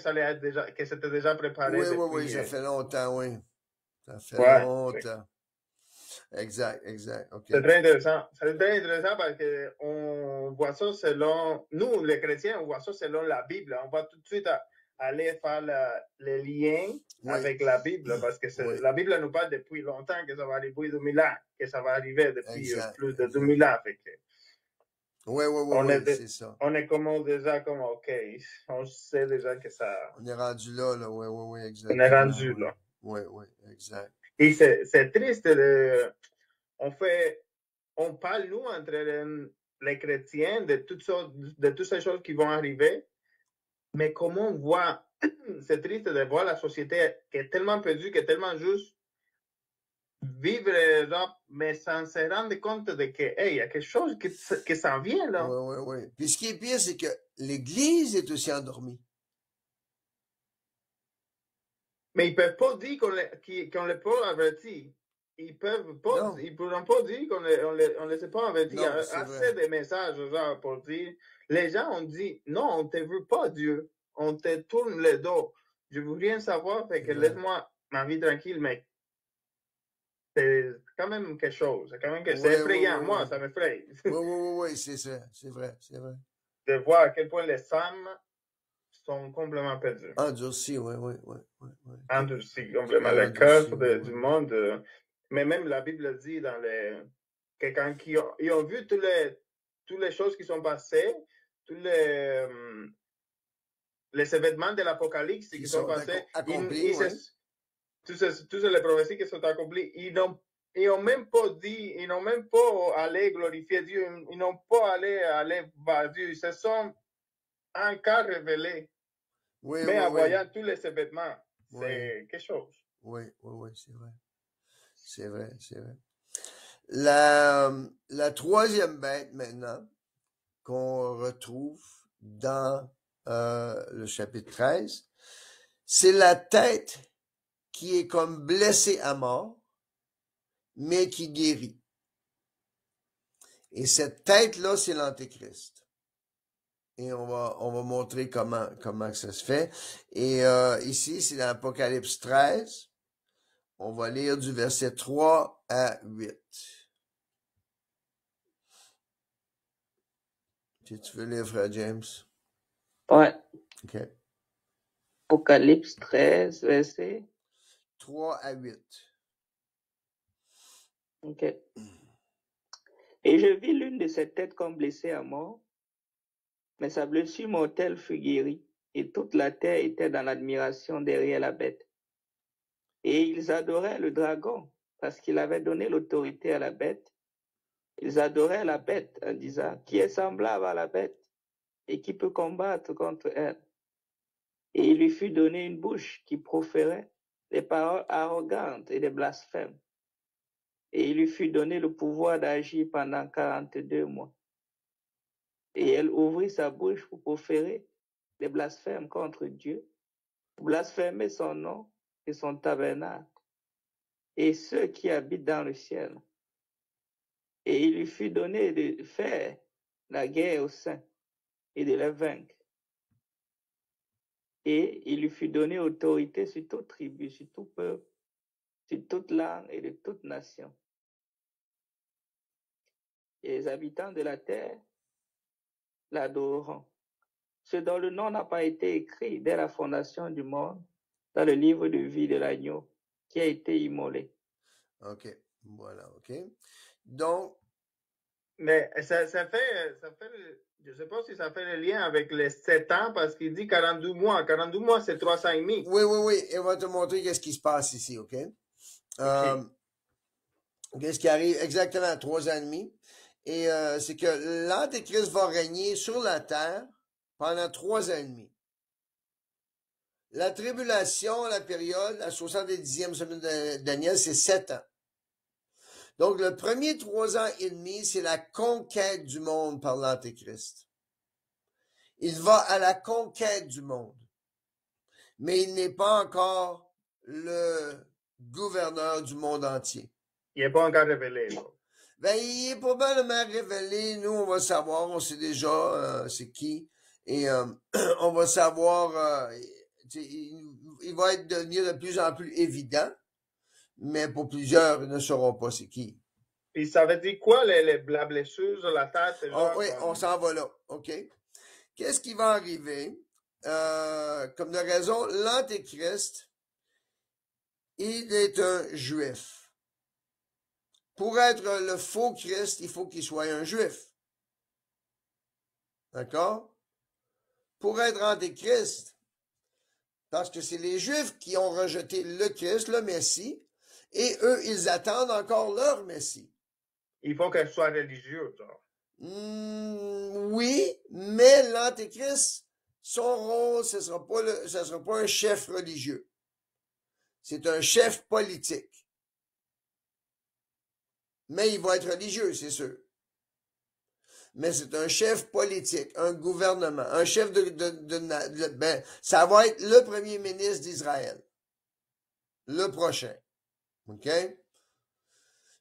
que c'était déjà préparé oui, depuis... oui, oui, ça fait longtemps, oui. Ça fait Ouais, longtemps. Exact, exact. OK. C'est très intéressant. C'est très intéressant parce qu'on voit ça selon... Nous, les chrétiens, on voit ça selon la Bible. On va tout de suite aller faire les liens avec la Bible parce que la Bible nous parle depuis longtemps que ça va arriver 2000 ans, que ça va arriver depuis plus de 2000 ans. Fait que oui, c'est ça. On est déjà comme, OK, on sait déjà que ça... On est rendu là, oui, exact. On est rendu là. Oui, exact. Et c'est triste on parle, nous, entre les chrétiens, de toutes ces choses qui vont arriver, mais comment on voit, c'est triste de voir la société qui est tellement perdue, qui est tellement juste, vivre, mais sans se rendre compte de que, hey, il y a quelque chose qui s'en vient, là. Oui. Puis ce qui est pire, c'est que l'Église est aussi endormie. Mais ils ne peuvent pas dire qu'on ne l'est pas averti. Ils pourront pas dire qu'on ne les a pas avertis. Il y a assez de messages genre, pour dire. Les gens ont dit non, on ne te veut pas, Dieu. On te tourne le dos. Je veux rien savoir, fait que laisse-moi ma vie tranquille, mais c'est quand même quelque chose. C'est quand même c'est effrayant. Moi, ça m'effraie. Oui, c'est vrai. De voir à quel point les femmes sont complètement perdues. Endurcies, oui. Endurcies, complètement. Le cœur du monde. Mais même la Bible dit que quand ils ont vu toutes les choses qui sont passées, tous les événements de l'Apocalypse qui sont passés, toutes les prophéties qui sont accomplies, ils n'ont même pas dit, ils n'ont même pas allé glorifier Dieu, ils n'ont pas allé vers Dieu, ils se sont encore révélés. Mais en voyant tous les événements, c'est quelque chose. Oui, c'est vrai. La troisième bête maintenant qu'on retrouve dans le chapitre 13, c'est la tête qui est comme blessée à mort, mais qui guérit. Et cette tête-là, c'est l'Antéchrist. Et on va montrer comment ça se fait. Et ici, c'est dans l'Apocalypse 13. On va lire du verset 3 à 8. Si tu veux lire, frère James. Ouais. OK. Apocalypse 13, verset 3 à 8. OK. Et je vis l'une de ces têtes comme blessée à mort, mais sa blessure mortelle fut guérie, et toute la terre était dans l'admiration derrière la bête. Et ils adoraient le dragon, parce qu'il avait donné l'autorité à la bête. Ils adoraient la bête en disant, qui est semblable à la bête, et qui peut combattre contre elle. Et il lui fut donné une bouche qui proférait des paroles arrogantes et des blasphèmes. Et il lui fut donné le pouvoir d'agir pendant 42 mois. Et elle ouvrit sa bouche pour proférer des blasphèmes contre Dieu, pour blasphémer son nom et son tabernacle, et ceux qui habitent dans le ciel. Et il lui fut donné de faire la guerre aux saints et de les vaincre. Et il lui fut donné autorité sur toute tribu, sur tout peuple, sur toute langue et de toute nation. Et les habitants de la terre l'adoreront. Ceux dont le nom n'a pas été écrit dès la fondation du monde dans le livre de vie de l'agneau qui a été immolé. OK. Voilà, OK. Donc. Mais ça fait, je ne sais pas si ça fait le lien avec les 7 ans parce qu'il dit 42 mois. 42 mois, c'est 3 ans et demi. Oui. Et on va te montrer qu'est-ce qui se passe ici, OK? Qu'est-ce qui arrive exactement à 3 ans et demi? Et c'est que l'Antéchrist va régner sur la terre pendant 3 ans et demi. La tribulation, la période, la 70e semaine de Daniel, c'est 7 ans. Donc, le premier 3 ans et demi, c'est la conquête du monde par l'Antéchrist. Il va à la conquête du monde. Mais il n'est pas encore le gouverneur du monde entier. Il n'est pas encore révélé. Ben, il est probablement révélé. Nous, on va savoir, on sait déjà c'est qui. Et on va savoir, il va être devenir de plus en plus évident. Mais pour plusieurs, ils ne sauront pas c'est qui. Puis ça veut dire quoi, la blessure sur la tête? Oui, on s'en va là. OK? Qu'est-ce qui va arriver? Comme de raison, l'Antéchrist, il est un juif. Pour être le faux Christ, il faut qu'il soit un juif. D'accord? Pour être Antéchrist, parce que c'est les Juifs qui ont rejeté le Christ, le Messie, et eux, ils attendent encore leur Messie. Il faut qu'elle soit religieuse. Oui, mais l'Antéchrist, son rôle, ce sera pas un chef religieux. C'est un chef politique. Mais il va être religieux, c'est sûr. Mais c'est un chef politique, un gouvernement, un chef ben, ça va être le premier ministre d'Israël. Le prochain. OK?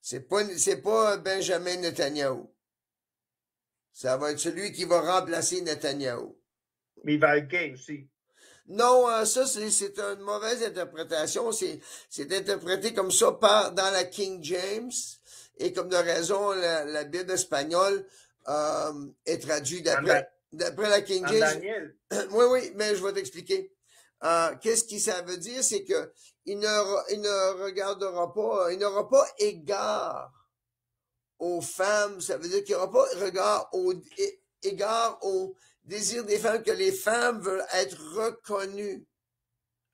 C'est pas Benjamin Netanyahou. Ça va être celui qui va remplacer Netanyahou. Mais il va être gay aussi. Non, ça, c'est une mauvaise interprétation. C'est interprété comme ça dans la King James. Et comme de raison, la Bible espagnole est traduite d'après la King James. Daniel. Oui, mais je vais t'expliquer. Qu'est-ce que ça veut dire? C'est que il ne regardera pas, il n'aura pas égard aux femmes. Ça veut dire qu'il n'aura pas égard au désir des femmes, que les femmes veulent être reconnues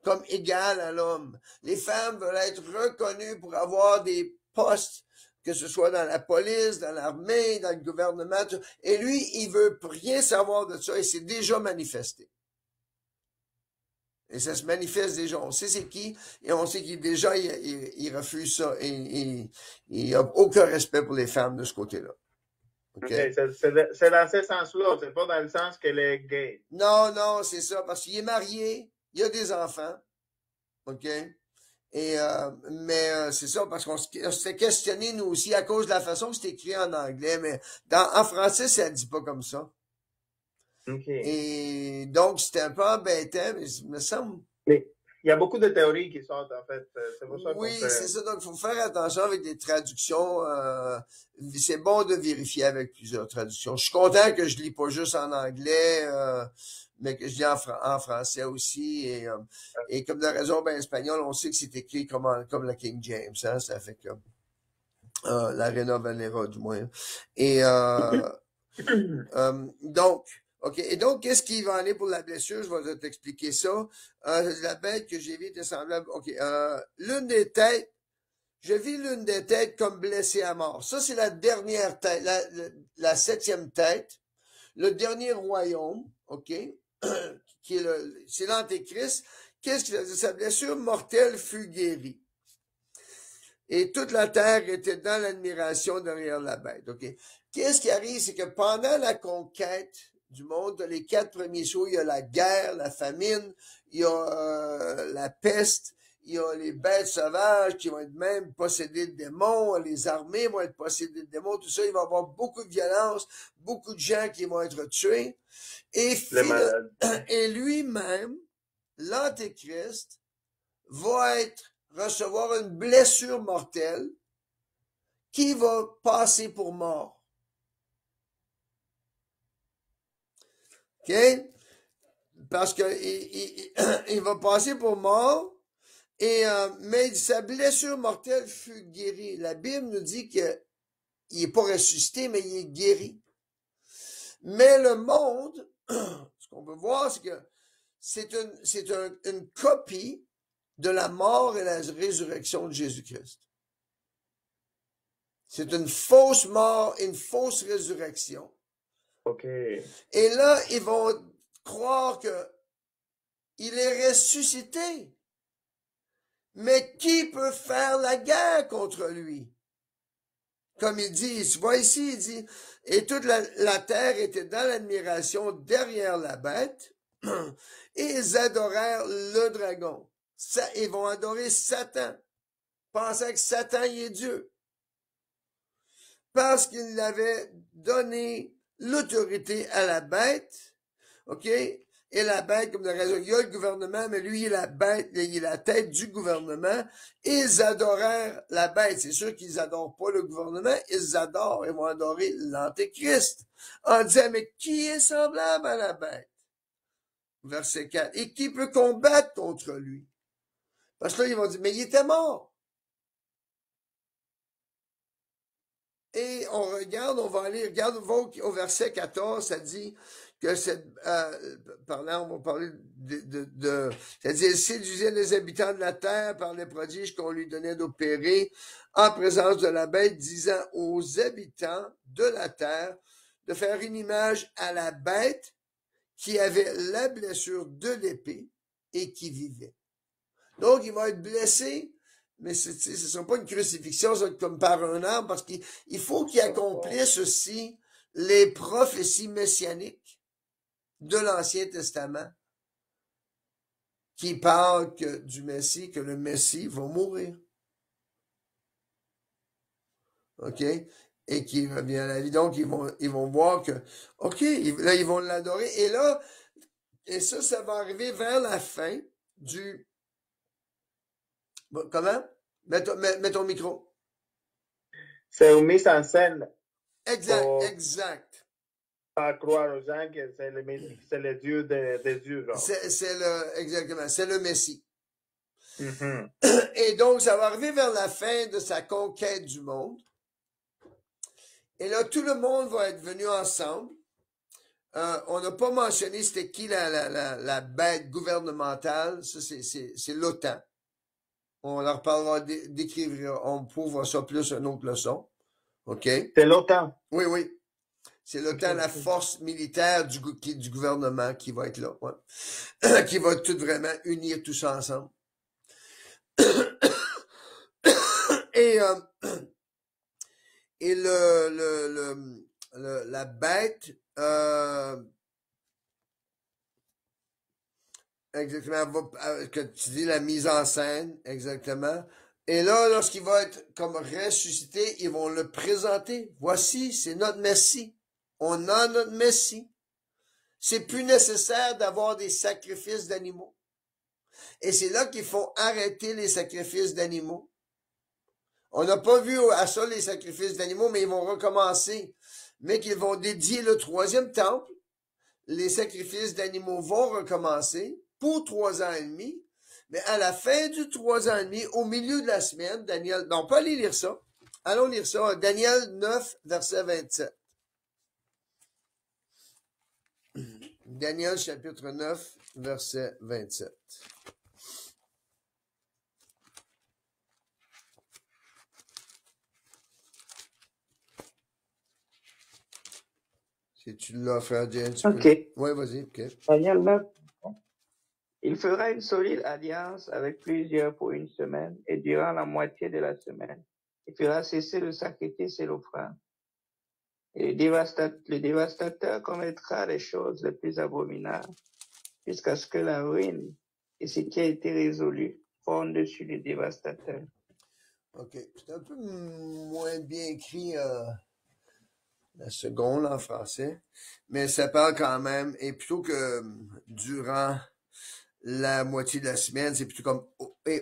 comme égales à l'homme. Les femmes veulent être reconnues pour avoir des postes, que ce soit dans la police, dans l'armée, dans le gouvernement. Et lui, il veut rien savoir de ça et c'est déjà manifesté. Et ça se manifeste déjà. On sait c'est qui et on sait qu'il déjà, il refuse ça et il n'a aucun respect pour les femmes de ce côté-là. Okay. C'est dans ce sens-là, c'est pas dans le sens qu'elle est gay. Non, c'est ça, parce qu'il est marié, il a des enfants, OK? Et mais c'est ça, parce qu'on s'est questionné, nous aussi, à cause de la façon que c'est écrit en anglais, mais en français, ça ne dit pas comme ça. Okay. Et donc, c'était un peu embêtant, mais il me semble... Mais il y a beaucoup de théories qui sortent, en fait. C'est pour ça oui, c'est ça. Donc, il faut faire attention avec des traductions. C'est bon de vérifier avec plusieurs traductions. Je suis content que je lis pas juste en anglais, mais que je lis en français aussi. Et comme de raison, ben, espagnol, on sait que c'est écrit comme la King James. Hein, ça fait que la Reina Valera, du moins. Et donc... OK. Et donc, qu'est-ce qui va aller pour la blessure? Je vais t'expliquer ça. La bête que j'ai vue était semblable. OK. L'une des têtes, je vis l'une des têtes comme blessée à mort. Ça, c'est la dernière tête, la 7e tête, le dernier royaume, OK, qui est c'est l'Antéchrist. Qu'est-ce qu'il a dit? Sa blessure mortelle fut guérie. Et toute la terre était dans l'admiration derrière la bête, OK. Qu'est-ce qui arrive? C'est que pendant la conquête du monde, les 4 premiers jours, il y a la guerre, la famine, il y a la peste, il y a les bêtes sauvages qui vont être même possédées de démons, les armées vont être possédées de démons, tout ça, il va y avoir beaucoup de violence, beaucoup de gens qui vont être tués. Et lui-même, l'Antéchrist, va recevoir une blessure mortelle qui va passer pour mort. OK? Parce que il va passer pour mort, mais sa blessure mortelle fut guérie. La Bible nous dit qu'il n'est pas ressuscité, mais il est guéri. Mais le monde, ce qu'on peut voir, c'est que c'est une copie de la mort et la résurrection de Jésus-Christ. C'est une fausse mort, une fausse résurrection. OK. Et là, ils vont croire que Il est ressuscité. Mais qui peut faire la guerre contre lui? Comme il dit, tu vois ici, il dit, et toute la terre était dans l'admiration derrière la bête, et ils adorèrent le dragon. Ils vont adorer Satan, pensant que Satan y est Dieu. Parce qu'il avait donné l'autorité à la bête, ok? Et la bête, comme de raison, il y a le gouvernement, mais lui, il est la bête, il est la tête du gouvernement. Ils adorèrent la bête. C'est sûr qu'ils adorent pas le gouvernement, ils adorent, ils vont adorer l'Antéchrist. En disant, mais qui est semblable à la bête? Verset 4. Et qui peut combattre contre lui? Parce que là, ils vont dire, mais il était mort. Et on regarde, on va aller, regarde au verset 14, ça dit que par là, on va parler c'est-à-dire, il séduisait les habitants de la terre par les prodiges qu'on lui donnait d'opérer en présence de la bête, disant aux habitants de la terre de faire une image à la bête qui avait la blessure de l'épée et qui vivait. Donc, il va être blessé, mais ce ne sera pas une crucifixion, ça va être comme par un arbre, parce qu'il faut qu'il accomplisse aussi les prophéties messianiques de l'Ancien Testament qui parlent du Messie, que le Messie va mourir. OK? Et qui revient à la vie. Donc, ils vont voir que, OK, là, ils vont l'adorer. Et là, ça va arriver vers la fin du... Comment? Mets ton micro. C'est une mise en scène. Exact. Pas croire aux gens que c'est le Dieu des dieux. Exactement, c'est le Messie. Mm-hmm. Et donc, ça va arriver vers la fin de sa conquête du monde. Et là, tout le monde va être venu ensemble. On n'a pas mentionné c'était qui la bête gouvernementale. Ça, c'est l'OTAN. On leur parlera, on prouvera ça plus une autre leçon. OK? C'est l'OTAN. Oui. C'est l'OTAN, la force militaire du gouvernement qui va être là. Ouais. Qui va tout vraiment unir tout ça ensemble. Et la bête, exactement, que tu dis la mise en scène, exactement. Et là, lorsqu'il va être comme ressuscité, ils vont le présenter. Voici, c'est notre Messie. On a notre Messie. C'est plus nécessaire d'avoir des sacrifices d'animaux. Et c'est là qu'ils font arrêter les sacrifices d'animaux. On n'a pas vu à ça les sacrifices d'animaux, mais ils vont recommencer. Mais qu'ils vont dédier le 3e temple. Les sacrifices d'animaux vont recommencer pour 3 ans et demi. Mais à la fin du 3 ans et demi, au milieu de la semaine, Daniel... Non, pas aller lire ça. Allons lire ça. Daniel 9, verset 27. Daniel chapitre 9, verset 27. Si tu l'as, frère James. Ok. Oui, vas-y. OK. Daniel 9. Il fera une solide alliance avec plusieurs pour une semaine, et durant la moitié de la semaine, il fera cesser le sacrifice et l'offrande. Et le dévastateur commettra les choses les plus abominables, jusqu'à ce que la ruine et ce qui a été résolu fondent sur le dévastateur. OK. C'est un peu moins bien écrit la seconde en français, mais ça parle quand même, et plutôt que durant la moitié de la semaine, c'est plutôt comme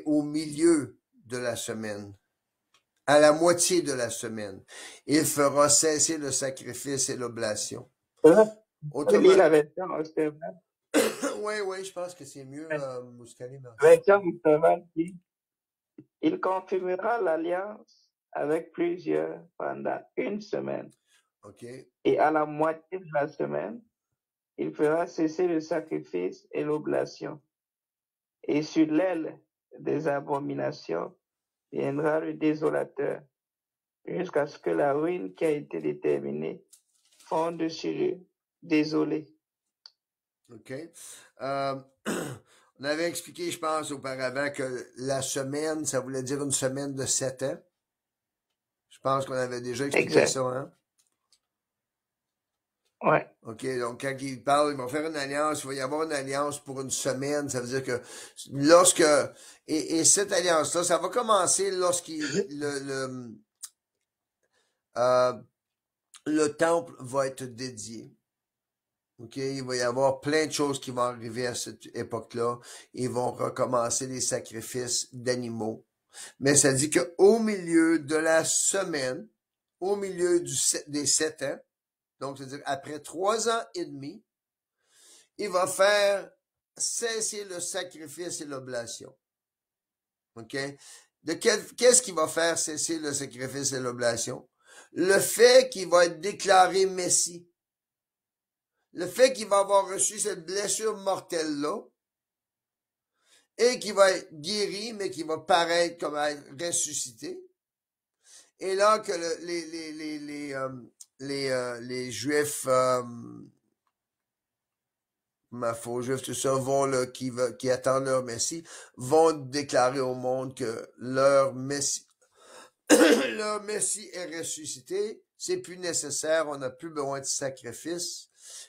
au milieu de la semaine. À la moitié de la semaine. Il fera cesser le sacrifice et l'oblation. Autrement... la version oui, je pense que c'est mieux, Mouskali. Version dit, il confirmera l'alliance avec plusieurs pendant une semaine. Okay. Et à la moitié de la semaine, il fera cesser le sacrifice et l'oblation. Et sur l'aile des abominations viendra le désolateur, jusqu'à ce que la ruine qui a été déterminée fonde sur le désolé. OK. On avait expliqué, je pense, auparavant que la semaine, ça voulait dire une semaine de 7 ans. Je pense qu'on avait déjà expliqué Exact. ça, hein? Ouais. OK, donc quand ils parlent, ils vont faire une alliance, il va y avoir une alliance pour une semaine, ça veut dire que lorsque, et cette alliance-là, ça va commencer euh, le temple va être dédié. OK, il va y avoir plein de choses qui vont arriver à cette époque-là. Ils vont recommencer les sacrifices d'animaux. Mais ça dit qu'au milieu de la semaine, au milieu des 7 ans, donc c'est-à-dire après 3 ans et demi, il va faire cesser le sacrifice et l'oblation. OK? Qu'est-ce qui va faire cesser le sacrifice et l'oblation? Le fait qu'il va être déclaré Messie. Le fait qu'il va avoir reçu cette blessure mortelle-là, et qu'il va être guéri, mais qu'il va paraître comme être ressuscité. Et là que les Juifs, faux Juifs, tout ça, vont là, qui attendent leur Messie, vont déclarer au monde que leur Messie, leur Messie est ressuscité. C'est plus nécessaire, on n'a plus besoin de sacrifice.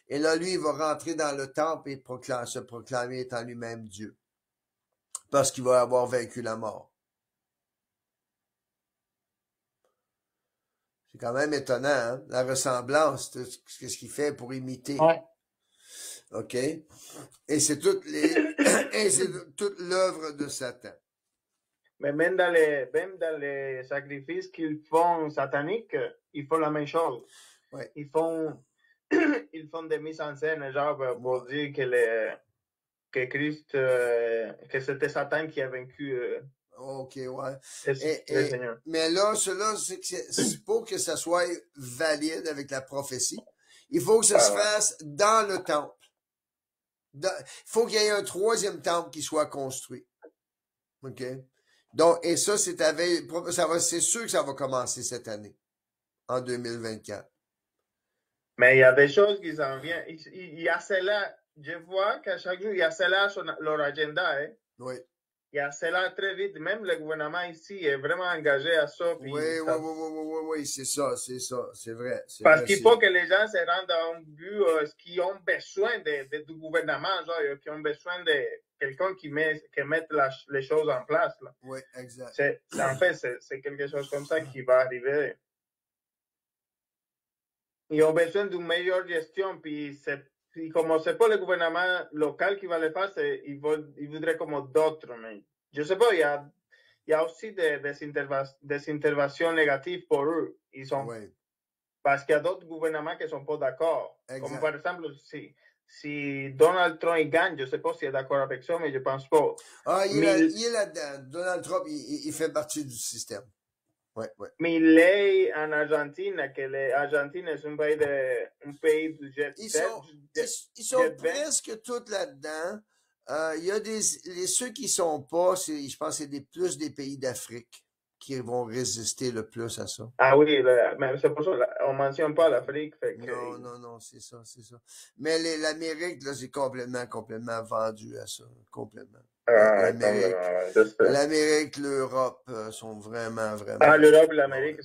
Et là, lui, il va rentrer dans le temple et se proclamer étant lui-même Dieu. Parce qu'il va avoir vaincu la mort. C'est quand même étonnant, hein? La ressemblance, qu'est-ce qu'il fait pour imiter. Ouais. OK? Et c'est toute l'œuvre de Satan. Mais même dans les sacrifices qu'ils font sataniques, ils font la même chose. Ouais. Ils font des mises en scène, genre, pour dire que Christ, que c'était Satan qui a vaincu. OK, ouais. Le Seigneur. Mais là, cela, c'est pour que ça soit valide avec la prophétie. Il faut que ça se fasse dans le temple. Il faut qu'il y ait un 3e temple qui soit construit. OK? Donc, et ça, c'est sûr que ça va commencer cette année, en 2024. Mais il y a des choses qui s'en viennent. Il y a cela, je vois qu'à chaque jour, il y a cela sur leur agenda. Hein? Oui. Il y a cela très vite. Même le gouvernement ici est vraiment engagé à ça. Oui, c'est ça, c'est vrai. Parce qu'il faut que les gens se rendent à un but qui ont besoin du gouvernement, genre, qui ont besoin de quelqu'un qui mette les choses en place. Là. Oui, exact. En fait, c'est quelque chose comme ça qui va arriver. Ils ont besoin d'une meilleure gestion, puis comme c'est pas le gouvernement local qui va le faire, ils voudraient comme d'autres. Mais je sais pas, il y a aussi des interventions négatives pour eux. Parce qu'il y a d'autres gouvernements qui sont pas d'accord. Comme par exemple, si Donald Trump il gagne, je sais pas s'il est d'accord avec ça, mais je pense pas. Ah, il est là-dedans. Donald Trump, il fait partie du système. Ouais. Milei en Argentine, que l'Argentine est un pays de jet. Ils sont presque tous là-dedans. Il y a ceux qui sont pas, je pense que c'est plus des pays d'Afrique qui vont résister le plus à ça. Ah oui, mais c'est pour ça on mentionne pas l'Afrique. Non, c'est ça. Mais l'Amérique, là, c'est complètement vendu à ça. Complètement. L'Amérique, l'Europe sont vraiment. Ah, l'Europe et l'Amérique,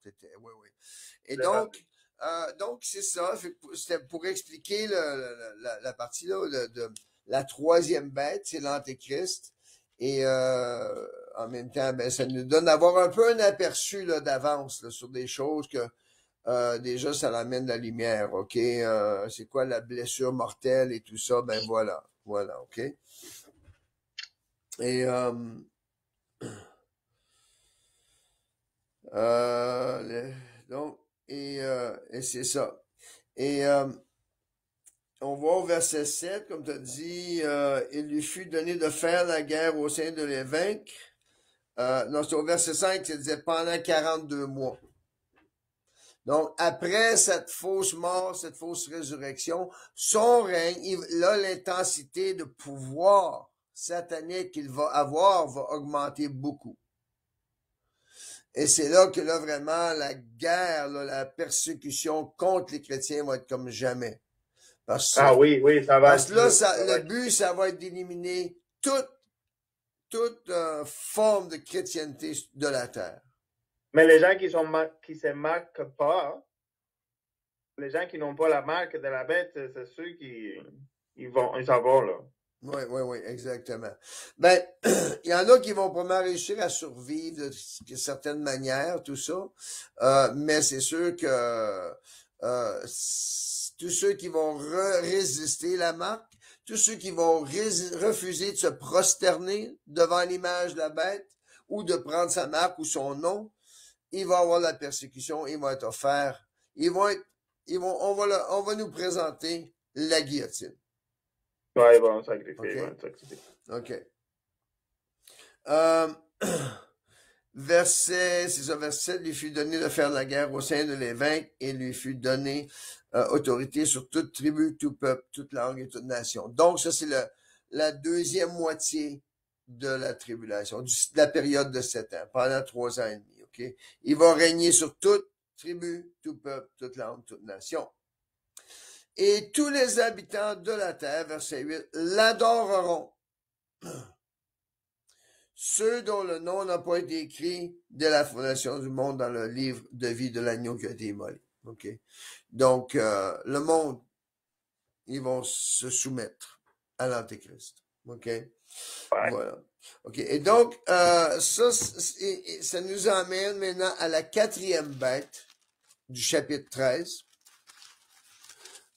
oui. Et donc c'est ça. C'était pour expliquer la partie là de la 3e bête, c'est l'Antéchrist. Et en même temps, ça nous donne d'avoir un peu un aperçu là, d'avance là, sur des choses que déjà ça l'amène la lumière. OK? C'est quoi la blessure mortelle et tout ça? Ben voilà, OK? Et et c'est ça. Et on va au verset 7, comme tu as dit, il lui fut donné de faire la guerre au sein de les vaincre. Non, c'est au verset 5, il disait pendant 42 mois. Donc, après cette fausse mort, cette fausse résurrection, son règne, là, l'intensité de pouvoir satanique qu'il va avoir va augmenter beaucoup. Et c'est là que là, vraiment, la guerre, là, la persécution contre les chrétiens va être comme jamais. Oui, ça va. Parce que là, le but, ça va être d'éliminer toute forme de chrétienté de la terre. Mais les gens qui se marquent pas, les gens qui n'ont pas la marque de la bête, c'est ceux qui s'en vont, là. Oui, exactement. Ben, il y en a qui vont probablement réussir à survivre de certaines manières, tout ça. Mais c'est sûr que tous ceux qui vont résister la marque, tous ceux qui vont refuser de se prosterner devant l'image de la bête ou de prendre sa marque ou son nom, ils vont avoir la persécution, ils vont être offerts, on va nous présenter la guillotine. Ouais, ils vont sacrifier. OK. Verset 7, lui fut donné de faire la guerre au sein de les vaincre et lui fut donné autorité sur toute tribu, tout peuple, toute langue et toute nation. Donc, ça, c'est la deuxième moitié de la tribulation, de la période de 7 ans, pendant 3 ans et demi. OK? Il va régner sur toute tribu, tout peuple, toute langue, toute nation. Et tous les habitants de la terre, verset 8, l'adoreront. Ceux dont le nom n'a pas été écrit dès la fondation du monde dans le livre de vie de l'agneau qui a été immolé. OK? Donc, le monde, ils vont se soumettre à l'Antéchrist. OK? Ouais. Voilà. OK. Et donc, ça nous emmène maintenant à la 4e bête du chapitre 13.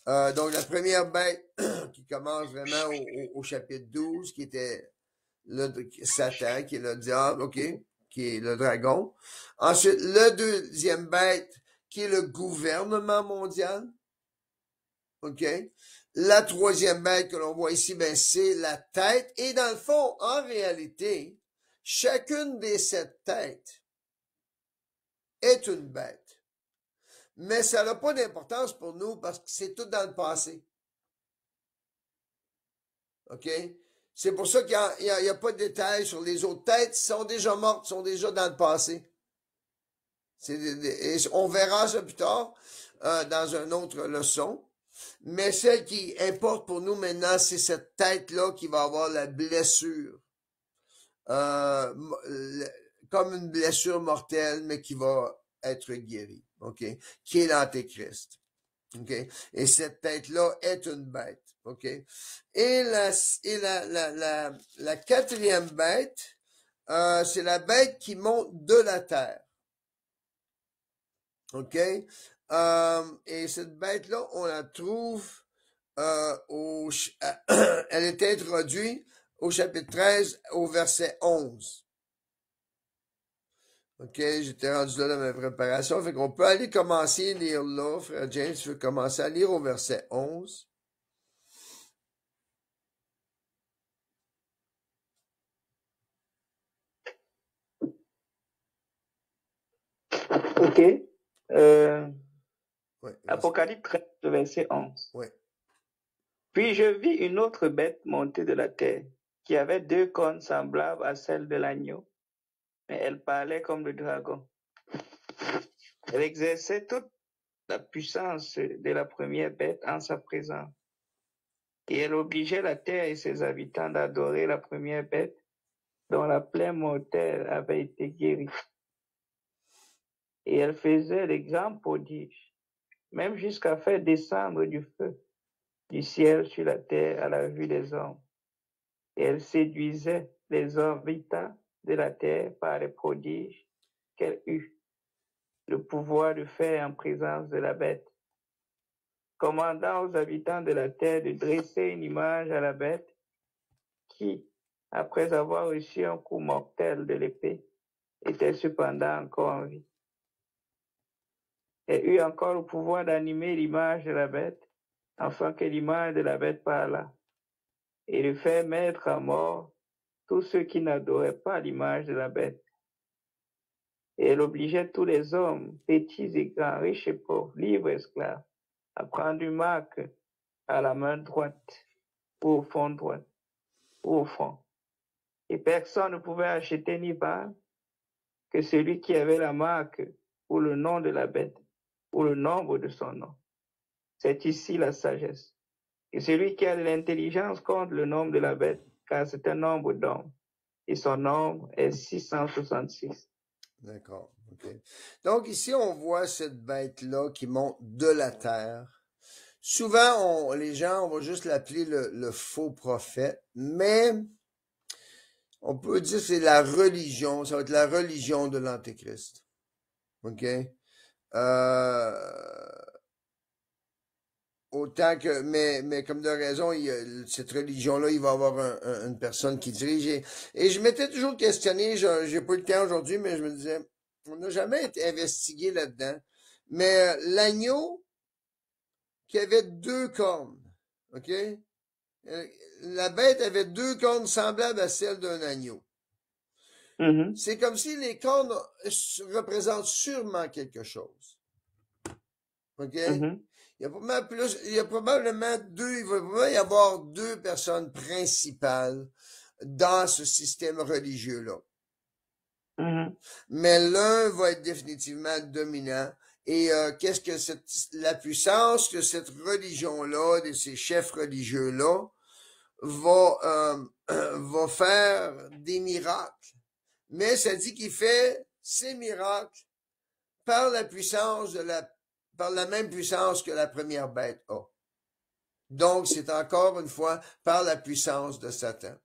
Donc, la première bête qui commence vraiment au chapitre 12, qui était Satan, qui est le diable, OK, qui est le dragon. Ensuite, le deuxième bête, qui est le gouvernement mondial. OK? La troisième bête que l'on voit ici, ben, c'est la tête. Et dans le fond, en réalité, chacune des 7 têtes est une bête. Mais ça n'a pas d'importance pour nous parce que c'est tout dans le passé. OK? C'est pour ça qu'il n'y a pas de détails sur les autres têtes. Sont déjà mortes, sont déjà dans le passé. Et on verra ça plus tard dans une autre leçon. Mais celle qui importe pour nous maintenant, c'est cette tête-là qui va avoir la blessure. Comme une blessure mortelle, mais qui va être guérie. OK? Qui est l'Antéchrist. OK? Et cette tête-là est une bête. OK? Et la 4e bête, c'est la bête qui monte de la terre. OK? Et cette bête-là, on la trouve elle est introduite au chapitre 13, au verset 11. OK, j'étais rendu là dans ma préparation. Fait qu'on peut aller commencer à lire là. Frère James, je veux commencer à lire au verset 11. OK. Ouais, Apocalypse 13, verset 11. Ouais. Puis je vis une autre bête monter de la terre, qui avait 2 cornes semblables à celles de l'agneau, mais elle parlait comme le dragon. Elle exerçait toute la puissance de la première bête en sa présence. Et elle obligeait la terre et ses habitants d'adorer la première bête dont la plaie mortelle avait été guérie. Et elle faisait des grands prodiges, même jusqu'à faire descendre du feu du ciel sur la terre à la vue des hommes. Et elle séduisait les habitants de la terre par les prodiges qu'elle eut le pouvoir de faire en présence de la bête, commandant aux habitants de la terre de dresser une image à la bête qui, après avoir reçu un coup mortel de l'épée, était cependant encore en vie. Elle eut encore le pouvoir d'animer l'image de la bête, afin que l'image de la bête parlât, et de faire mettre à mort tous ceux qui n'adoraient pas l'image de la bête. Et elle obligeait tous les hommes, petits et grands, riches et pauvres, libres et esclaves, à prendre une marque à la main droite, ou au fond droit, ou au fond. Et personne ne pouvait acheter ni vendre que celui qui avait la marque, ou le nom de la bête, ou le nombre de son nom. C'est ici la sagesse. Et celui qui a de l'intelligence compte le nombre de la bête, car c'est un nombre d'hommes. Et son nombre est 666. D'accord. Okay. Donc ici, on voit cette bête-là qui monte de la terre. Souvent, les gens, on va juste l'appeler le faux prophète, mais on peut dire que c'est la religion, ça va être la religion de l'Antéchrist. OK? Autant que, mais comme de raison, cette religion-là, il va y avoir une personne qui dirige. Et je m'étais toujours questionné, j'ai pas eu le temps aujourd'hui, mais je me disais, on n'a jamais été investigué là-dedans. Mais l'agneau qui avait 2 cornes, OK? La bête avait 2 cornes semblables à celles d'un agneau. Mm-hmm. C'est comme si les cornes représentent sûrement quelque chose. OK? Mm-hmm. Il y a probablement il va probablement y avoir 2 personnes principales dans ce système religieux-là. Mm-hmm. Mais l'un va être définitivement dominant. Et qu'est-ce que la puissance que cette religion-là, de ces chefs religieux-là, va faire des miracles. Mais ça dit qu'il fait ces miracles par la puissance par la même puissance que la première bête a. Donc, c'est encore une fois par la puissance de Satan.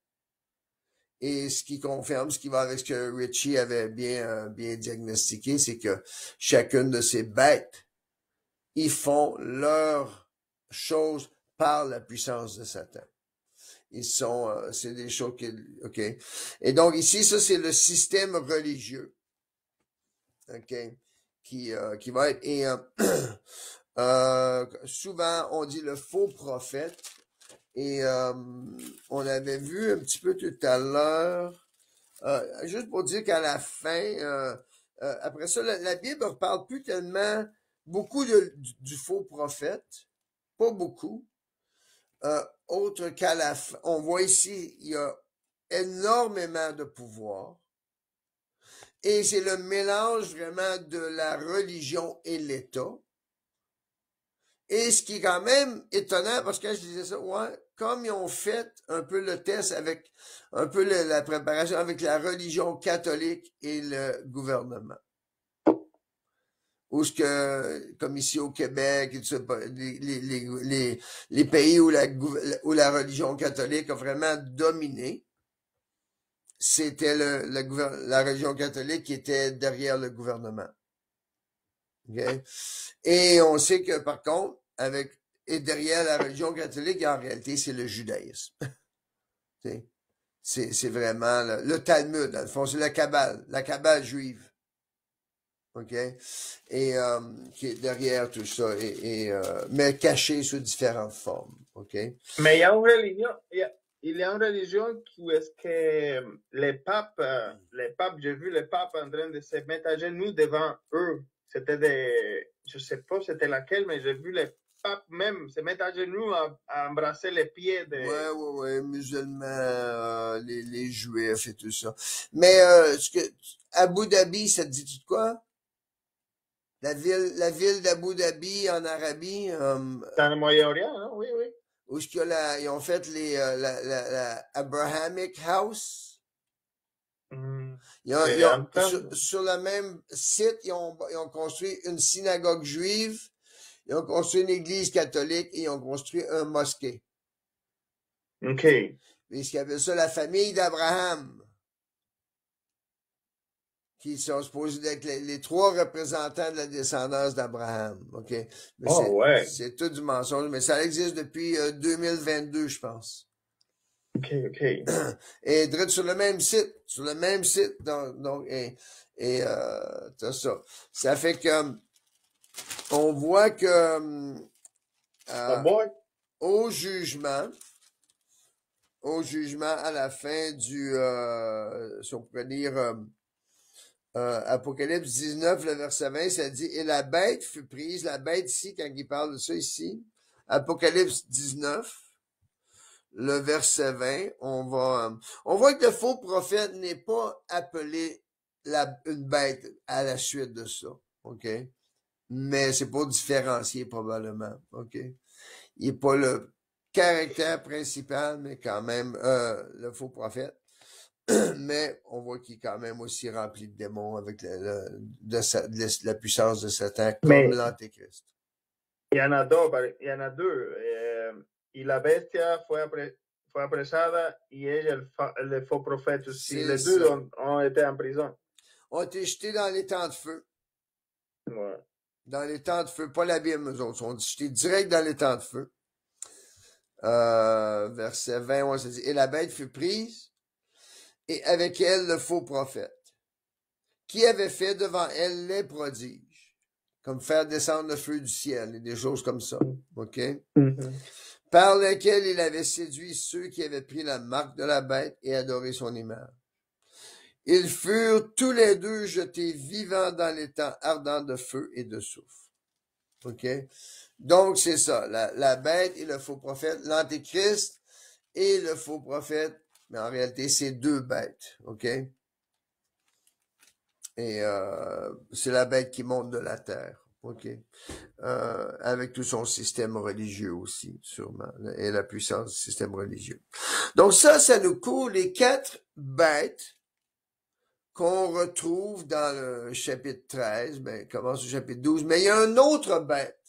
Et ce qui confirme, ce qui va avec ce que Richie avait bien diagnostiqué, c'est que chacune de ces bêtes, ils font leur chose par la puissance de Satan. C'est des choses OK. Et donc ici, ça, c'est le système religieux. OK. Qui va être, et souvent, on dit le faux prophète. Et on avait vu un petit peu tout à l'heure, juste pour dire qu'à la fin, après ça, la Bible ne parle plus tellement beaucoup du faux prophète, pas beaucoup, autre qu'à la fin. On voit ici, il y a énormément de pouvoir. Et c'est le mélange vraiment de la religion et l'État. Et ce qui est quand même étonnant, parce que je disais ça, ouais, comme ils ont fait un peu le test avec un peu la préparation avec la religion catholique et le gouvernement. Ou ce que, comme ici au Québec, et tout ça, les pays où la religion catholique a vraiment dominé, c'était la religion catholique qui était derrière le gouvernement. Okay? Et on sait que, par contre, et derrière la religion catholique, en réalité, c'est le judaïsme. C'est vraiment le Talmud, dans le fond, c'est la Kabbale juive. OK? Et qui est derrière tout ça, mais caché sous différentes formes. OK? Mais il y a une religion, il y a une religion où est-ce que les papes, j'ai vu les papes en train de se mettre à genoux devant eux. C'était je sais pas c'était laquelle, mais j'ai vu les papes même se mettre à genoux à embrasser les pieds des... Ouais, musulmans, les juifs et tout ça. Mais, Abu Dhabi, ça te dit-tu de quoi? La ville d'Abu Dhabi en Arabie. Dans le Moyen-Orient, hein? Oui, oui. Où est-ce qu'il y a ils ont fait la Abrahamic House. Sur le même site, ils ont construit une synagogue juive, ils ont construit une église catholique et ils ont construit un mosquée. OK. Puisqu'ils appellent ça la famille d'Abraham. Qui sont supposés être les 3 représentants de la descendance d'Abraham. OK? Mais ouais. C'est tout du mensonge, mais ça existe depuis 2022, je pense. OK. Et direct sur le même site. Donc, t'as ça. Ça fait que on voit que au jugement à la fin du si on pourrait dire Apocalypse 19, le verset 20, ça dit, et la bête fut prise, la bête ici, quand il parle de ça ici, Apocalypse 19, le verset 20, on voit que le faux prophète n'est pas appelé une bête à la suite de ça, OK? Mais c'est pour différencier probablement, OK? Il est pas caractère principal, mais quand même le faux prophète. Mais on voit qu'il est quand même aussi rempli de démons avec la puissance de Satan, comme l'Antéchrist. Il y en a deux. Y la bestia fue apresada y ella, le faux prophète aussi. Les deux ont été en prison. Ont été jetés dans les temps de feu. Ouais. Dans les temps de feu, pas l'abîme, eux autres. Ils sont jetés direct dans les temps de feu. Verset 20, ça dit, et la bête fut prise, et avec elle le faux prophète, qui avait fait devant elle les prodiges, comme faire descendre le feu du ciel, et des choses comme ça, ok? Par lesquels il avait séduit ceux qui avaient pris la marque de la bête et adoré son image. Ils furent tous les deux jetés vivants dans les temps ardents de feu et de soufre. OK? Donc, c'est ça. La bête et le faux prophète, l'Antéchrist et le faux prophète, mais en réalité, c'est deux bêtes. OK? Et c'est la bête qui monte de la terre. OK? Avec tout son système religieux aussi, sûrement, et la puissance du système religieux. Donc ça nous couvre les 4 bêtes qu'on retrouve dans le chapitre 13, ben, commence au chapitre 12, mais il y a une autre bête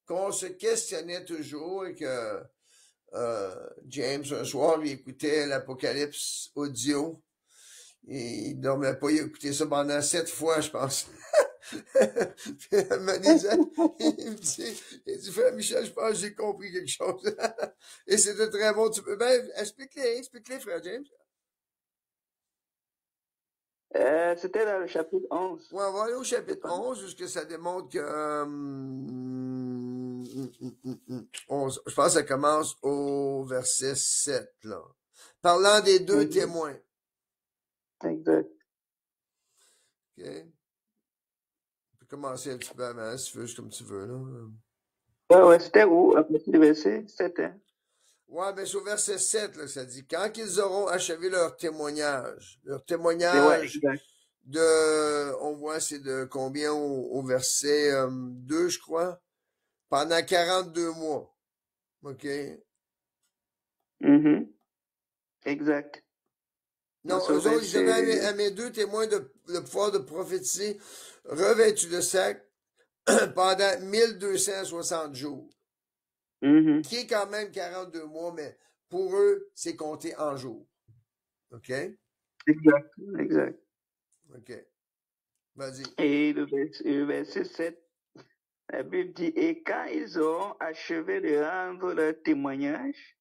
qu'on se questionnait toujours et que James, un soir, il écoutait l'Apocalypse audio, et il dormait pas, il écoutait ça pendant 7 fois, je pense. Puis elle me disait, il me dit, frère Michel, je pense que j'ai compris quelque chose. Et c'était très bon. Tu peux bien, explique-les, frère James. C'était dans le chapitre 11. Ouais, on va aller au chapitre 11, jusque ça démontre que, je pense que ça commence au verset 7, là. Parlant des deux témoins. Exact. OK. Commencer un petit peu avant, si tu veux, comme tu veux, là. Ouais, c'était où? À partir du verset 7, hein? Ouais, ben, c'est au verset 7, là, ça dit, quand ils auront achevé leur témoignage on voit, c'est de combien au verset 2, je crois, pendant 42 mois. OK? Exact. Non, eux autres, ils donnaient à mes deux témoins le pouvoir de prophétiser, revêtus de sac, pendant 1260 jours. Qui est quand même 42 mois, mais pour eux, c'est compté en jours. OK? Exact. OK. Vas-y. Et le verset 7, la Bible dit, et quand ils auront achevé de rendre leur témoignage,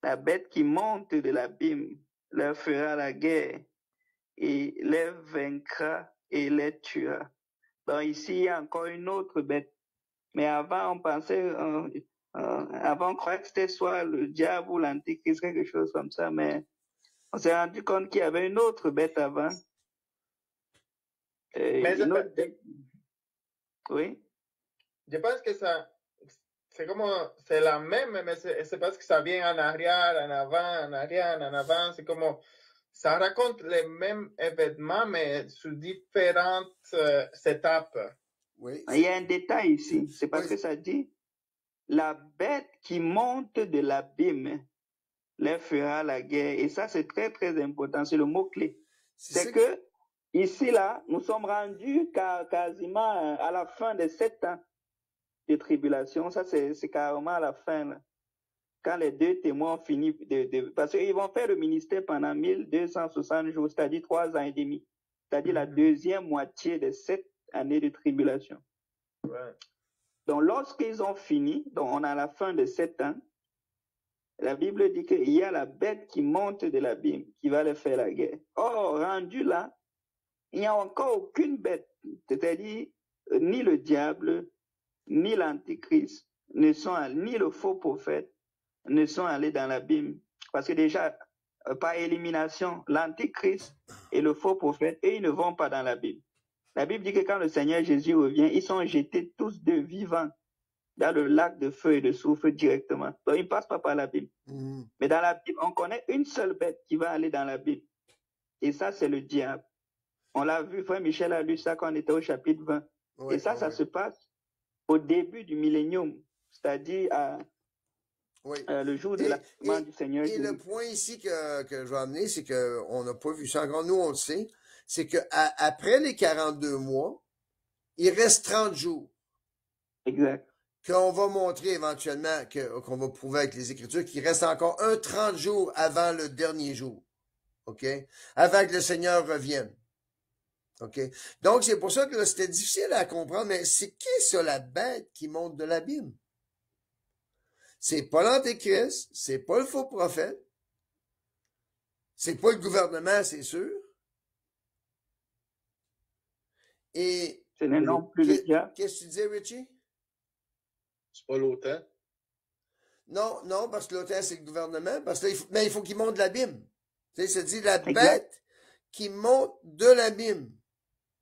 la bête qui monte de l'abîme leur fera la guerre et les vaincra et les tuera. Donc ici, il y a encore une autre bête. Mais avant, on pensait, avant, on croyait que c'était soit le diable ou l'antéchrist, quelque chose comme ça, mais on s'est rendu compte qu'il y avait une autre bête avant. Une autre bête. Oui. Je pense que ça, c'est la même, mais c'est parce que ça vient en arrière, en avant, en arrière, en avant. C'est comme, ça raconte les mêmes événements, mais sous différentes étapes. Oui. Il y a un détail ici. C'est parce que ça dit, la bête qui monte de l'abîme leur fera la guerre. Et ça, c'est très, très important. C'est le mot-clé. C'est que, ici, là, nous sommes rendus quasiment à la fin de 7 ans de tribulation. Ça, c'est carrément à la fin, là. Quand les deux témoins ont fini parce qu'ils vont faire le ministère pendant 1260 jours, c'est-à-dire 3 ans et demi. C'est-à-dire la deuxième moitié de 7 années de tribulation. Ouais. Donc, lorsqu'ils ont fini, donc on est à la fin de 7 ans, la Bible dit qu'il y a la bête qui monte de l'abîme, qui va leur faire la guerre. Or, rendu là, il n'y a encore aucune bête, c'est-à-dire ni le diable, ni l'antichrist, ni le faux prophète, ne sont allés dans l'abîme. Parce que déjà, par élimination, l'antichrist et le faux prophète, eux, ils ne vont pas dans l'abîme. La Bible dit que quand le Seigneur Jésus revient, ils sont jetés tous deux vivants dans le lac de feu et de soufre directement. Donc, ils ne passent pas par la Bible. Mais dans la Bible, on connaît une seule bête qui va aller dans la Bible. Et ça, c'est le diable. On l'a vu, frère Michel a lu ça quand on était au chapitre 20. Et ça se passe au début du millénium, c'est-à-dire Oui. Le jour de l'avènement du Seigneur. Et le point ici que je vais amener, c'est qu'on n'a pas vu ça encore. Nous, on le sait. C'est qu'après les 42 mois, il reste 30 jours. Exact. Qu'on va montrer éventuellement, qu'on va prouver avec les Écritures, qu'il reste encore 30 jours avant le dernier jour. OK? Avant que le Seigneur revienne. OK? Donc, c'est pour ça que c'était difficile à comprendre, mais c'est qui ça, la bête qui monte de l'abîme? C'est pas l'Antéchrist, c'est pas le faux prophète, c'est pas le gouvernement, c'est sûr. Et ce n'est non plus le diable. Qu'est-ce que tu disais, Richie? C'est pas l'OTAN? Non, parce que l'OTAN, c'est le gouvernement. Parce que là, il faut qu'il monte de l'abîme. Tu sais, ça dit la bête qui monte de l'abîme.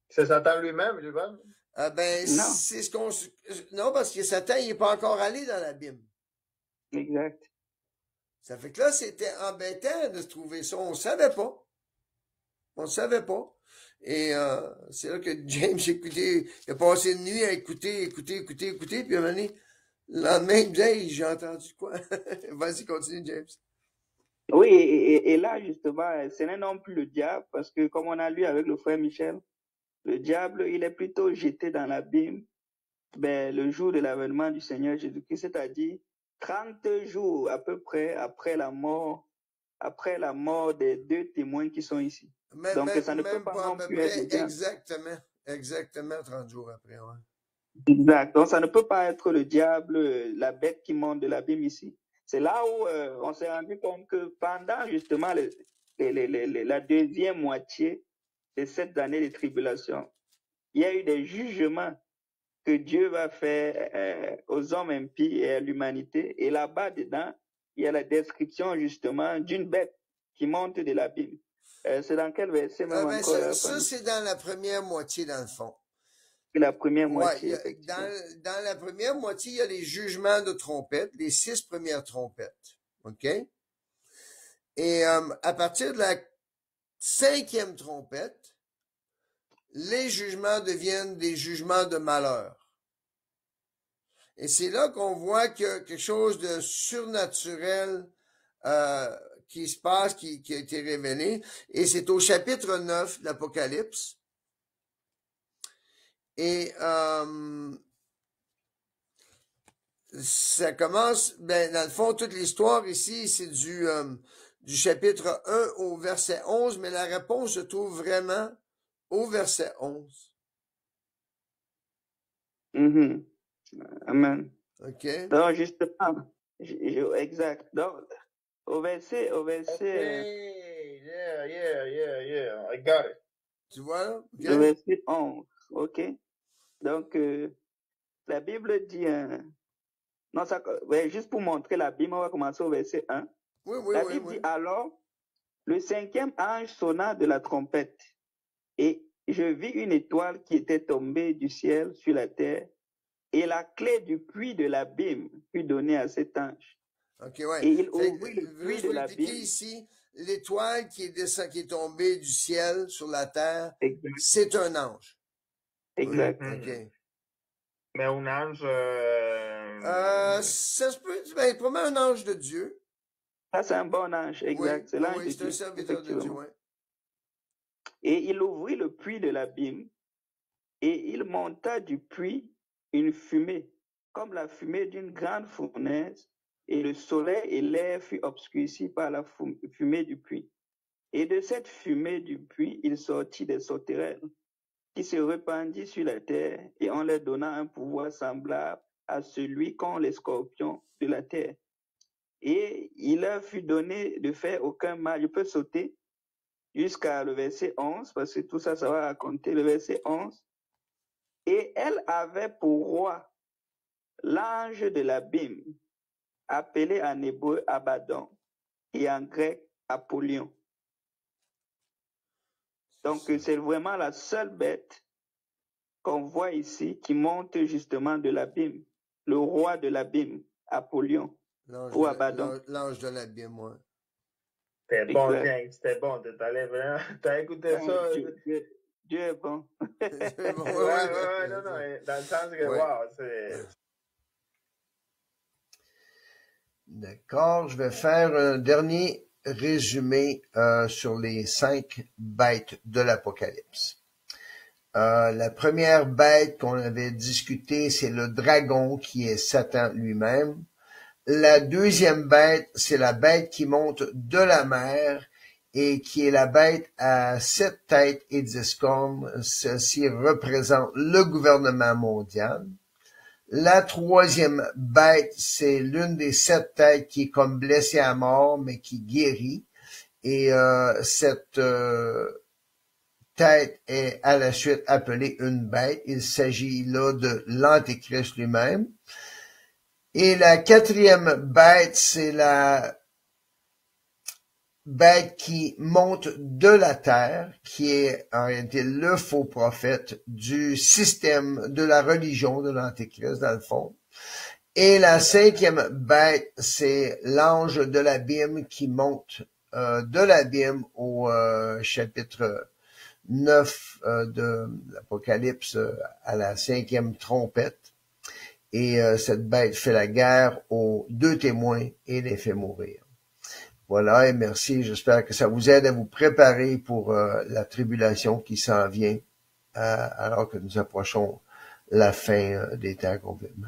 C'est Satan lui-même, lui-même? Non. C'est ce qu'on... Non, parce que Satan, il n'est pas encore allé dans l'abîme. Exact. Ça fait que là, c'était embêtant de se trouver ça. On ne savait pas. On ne savait pas. Et c'est là que James écoutait, il a passé une nuit à écouter, puis à un moment donné, le lendemain, il me dit, hey, j'ai entendu quoi? Vas-y, continue, James. Oui, et là, justement, ce n'est non plus le diable, parce que comme on a lu avec le frère Michel, le diable, il est plutôt jeté dans l'abîme le jour de l'avènement du Seigneur Jésus-Christ, c'est-à-dire 30 jours à peu près après la mort des 2 témoins qui sont ici. Donc, ça ne peut pas non plus être exactement 30 jours après, ouais. Exact. Donc, ça ne peut pas être le diable, la bête qui monte de l'abîme ici. C'est là où on s'est rendu compte que pendant justement la deuxième moitié de cette année de tribulation, il y a eu des jugements que Dieu va faire aux hommes impies et à l'humanité. Et là-bas, dedans, il y a la description justement d'une bête qui monte de l'abîme. C'est dans quel verset même encore? Ça, c'est dans la première moitié, dans le fond. La première moitié. Dans la première moitié, il y a les jugements de trompette, les 6 premières trompettes. OK? Et à partir de la 5e trompette, les jugements deviennent des jugements de malheur. Et c'est là qu'on voit qu'il y a quelque chose de surnaturel qui se passe, qui a été révélé. Et c'est au chapitre 9 de l'Apocalypse. Et ça commence, dans le fond, toute l'histoire ici, c'est du chapitre 1 au verset 11, mais la réponse se trouve vraiment au verset 11. Mm-hmm. Amen. OK. Donc, justement, exact. Donc, au verset... Okay. Yeah. I got it. Tu vois là? Okay. Le verset 11. OK. Donc, la Bible dit... Non, ça, juste pour montrer la Bible, on va commencer au verset 1. La Bible dit, alors, le 5e ange sonna de la trompette, et je vis une étoile qui était tombée du ciel sur la terre, et la clé du puits de l'abîme fut donnée à cet ange. OK, ouais. Et il ouvrit le puits de l'abîme. Ici, l'étoile qui est tombée du ciel sur la terre, exact. C'est un ange. Exact. OK. Mais un ange... ça se peut, probablement un ange de Dieu. Ça, c'est un bon ange, exact. C'est l'ange de Dieu. C'est un serviteur de Dieu, oui. Et il ouvrit le puits de l'abîme, et il monta du puits une fumée, comme la fumée d'une grande fournaise, et le soleil et l'air furent obscurcis par la fumée du puits. Et de cette fumée du puits, il sortit des sauterelles, qui se répandit sur la terre, et on leur donna un pouvoir semblable à celui qu'ont les scorpions de la terre. Et il leur fut donné de faire aucun mal. Je peux sauter jusqu'à le verset 11, parce que tout ça, ça va raconter le verset 11. Et elle avait pour roi l'ange de l'abîme, appelé en hébreu Abaddon, et en grec Apollyon. Donc, c'est vraiment la seule bête qu'on voit ici qui monte justement de l'abîme, le roi de l'abîme, Apollyon, ou Abaddon. L'ange de l'abîme, ouais. C'était bon, James, c'était bon, t'as écouté ça. Dieu est bon. Ouais, non, dans le sens que, wow, c'est... D'accord, je vais faire un dernier résumé sur les 5 bêtes de l'Apocalypse. La première bête qu'on avait discutée, c'est le dragon qui est Satan lui-même. La deuxième bête, c'est la bête qui monte de la mer et qui est la bête à 7 têtes et 10 cornes. Ceci représente le gouvernement mondial. La troisième bête, c'est l'une des 7 têtes qui est comme blessée à mort, mais qui guérit. Et cette tête est à la suite appelée une bête. Il s'agit là de l'Antéchrist lui-même. Et la quatrième bête, c'est la bête qui monte de la terre, qui est en réalité le faux prophète du système de la religion de l'Antéchrist, dans le fond. Et la cinquième bête, c'est l'ange de l'abîme qui monte de l'abîme au chapitre 9 de l'Apocalypse à la 5e trompette. Et cette bête fait la guerre aux 2 témoins et les fait mourir. Voilà, et merci. J'espère que ça vous aide à vous préparer pour la tribulation qui s'en vient alors que nous approchons la fin des temps complètement.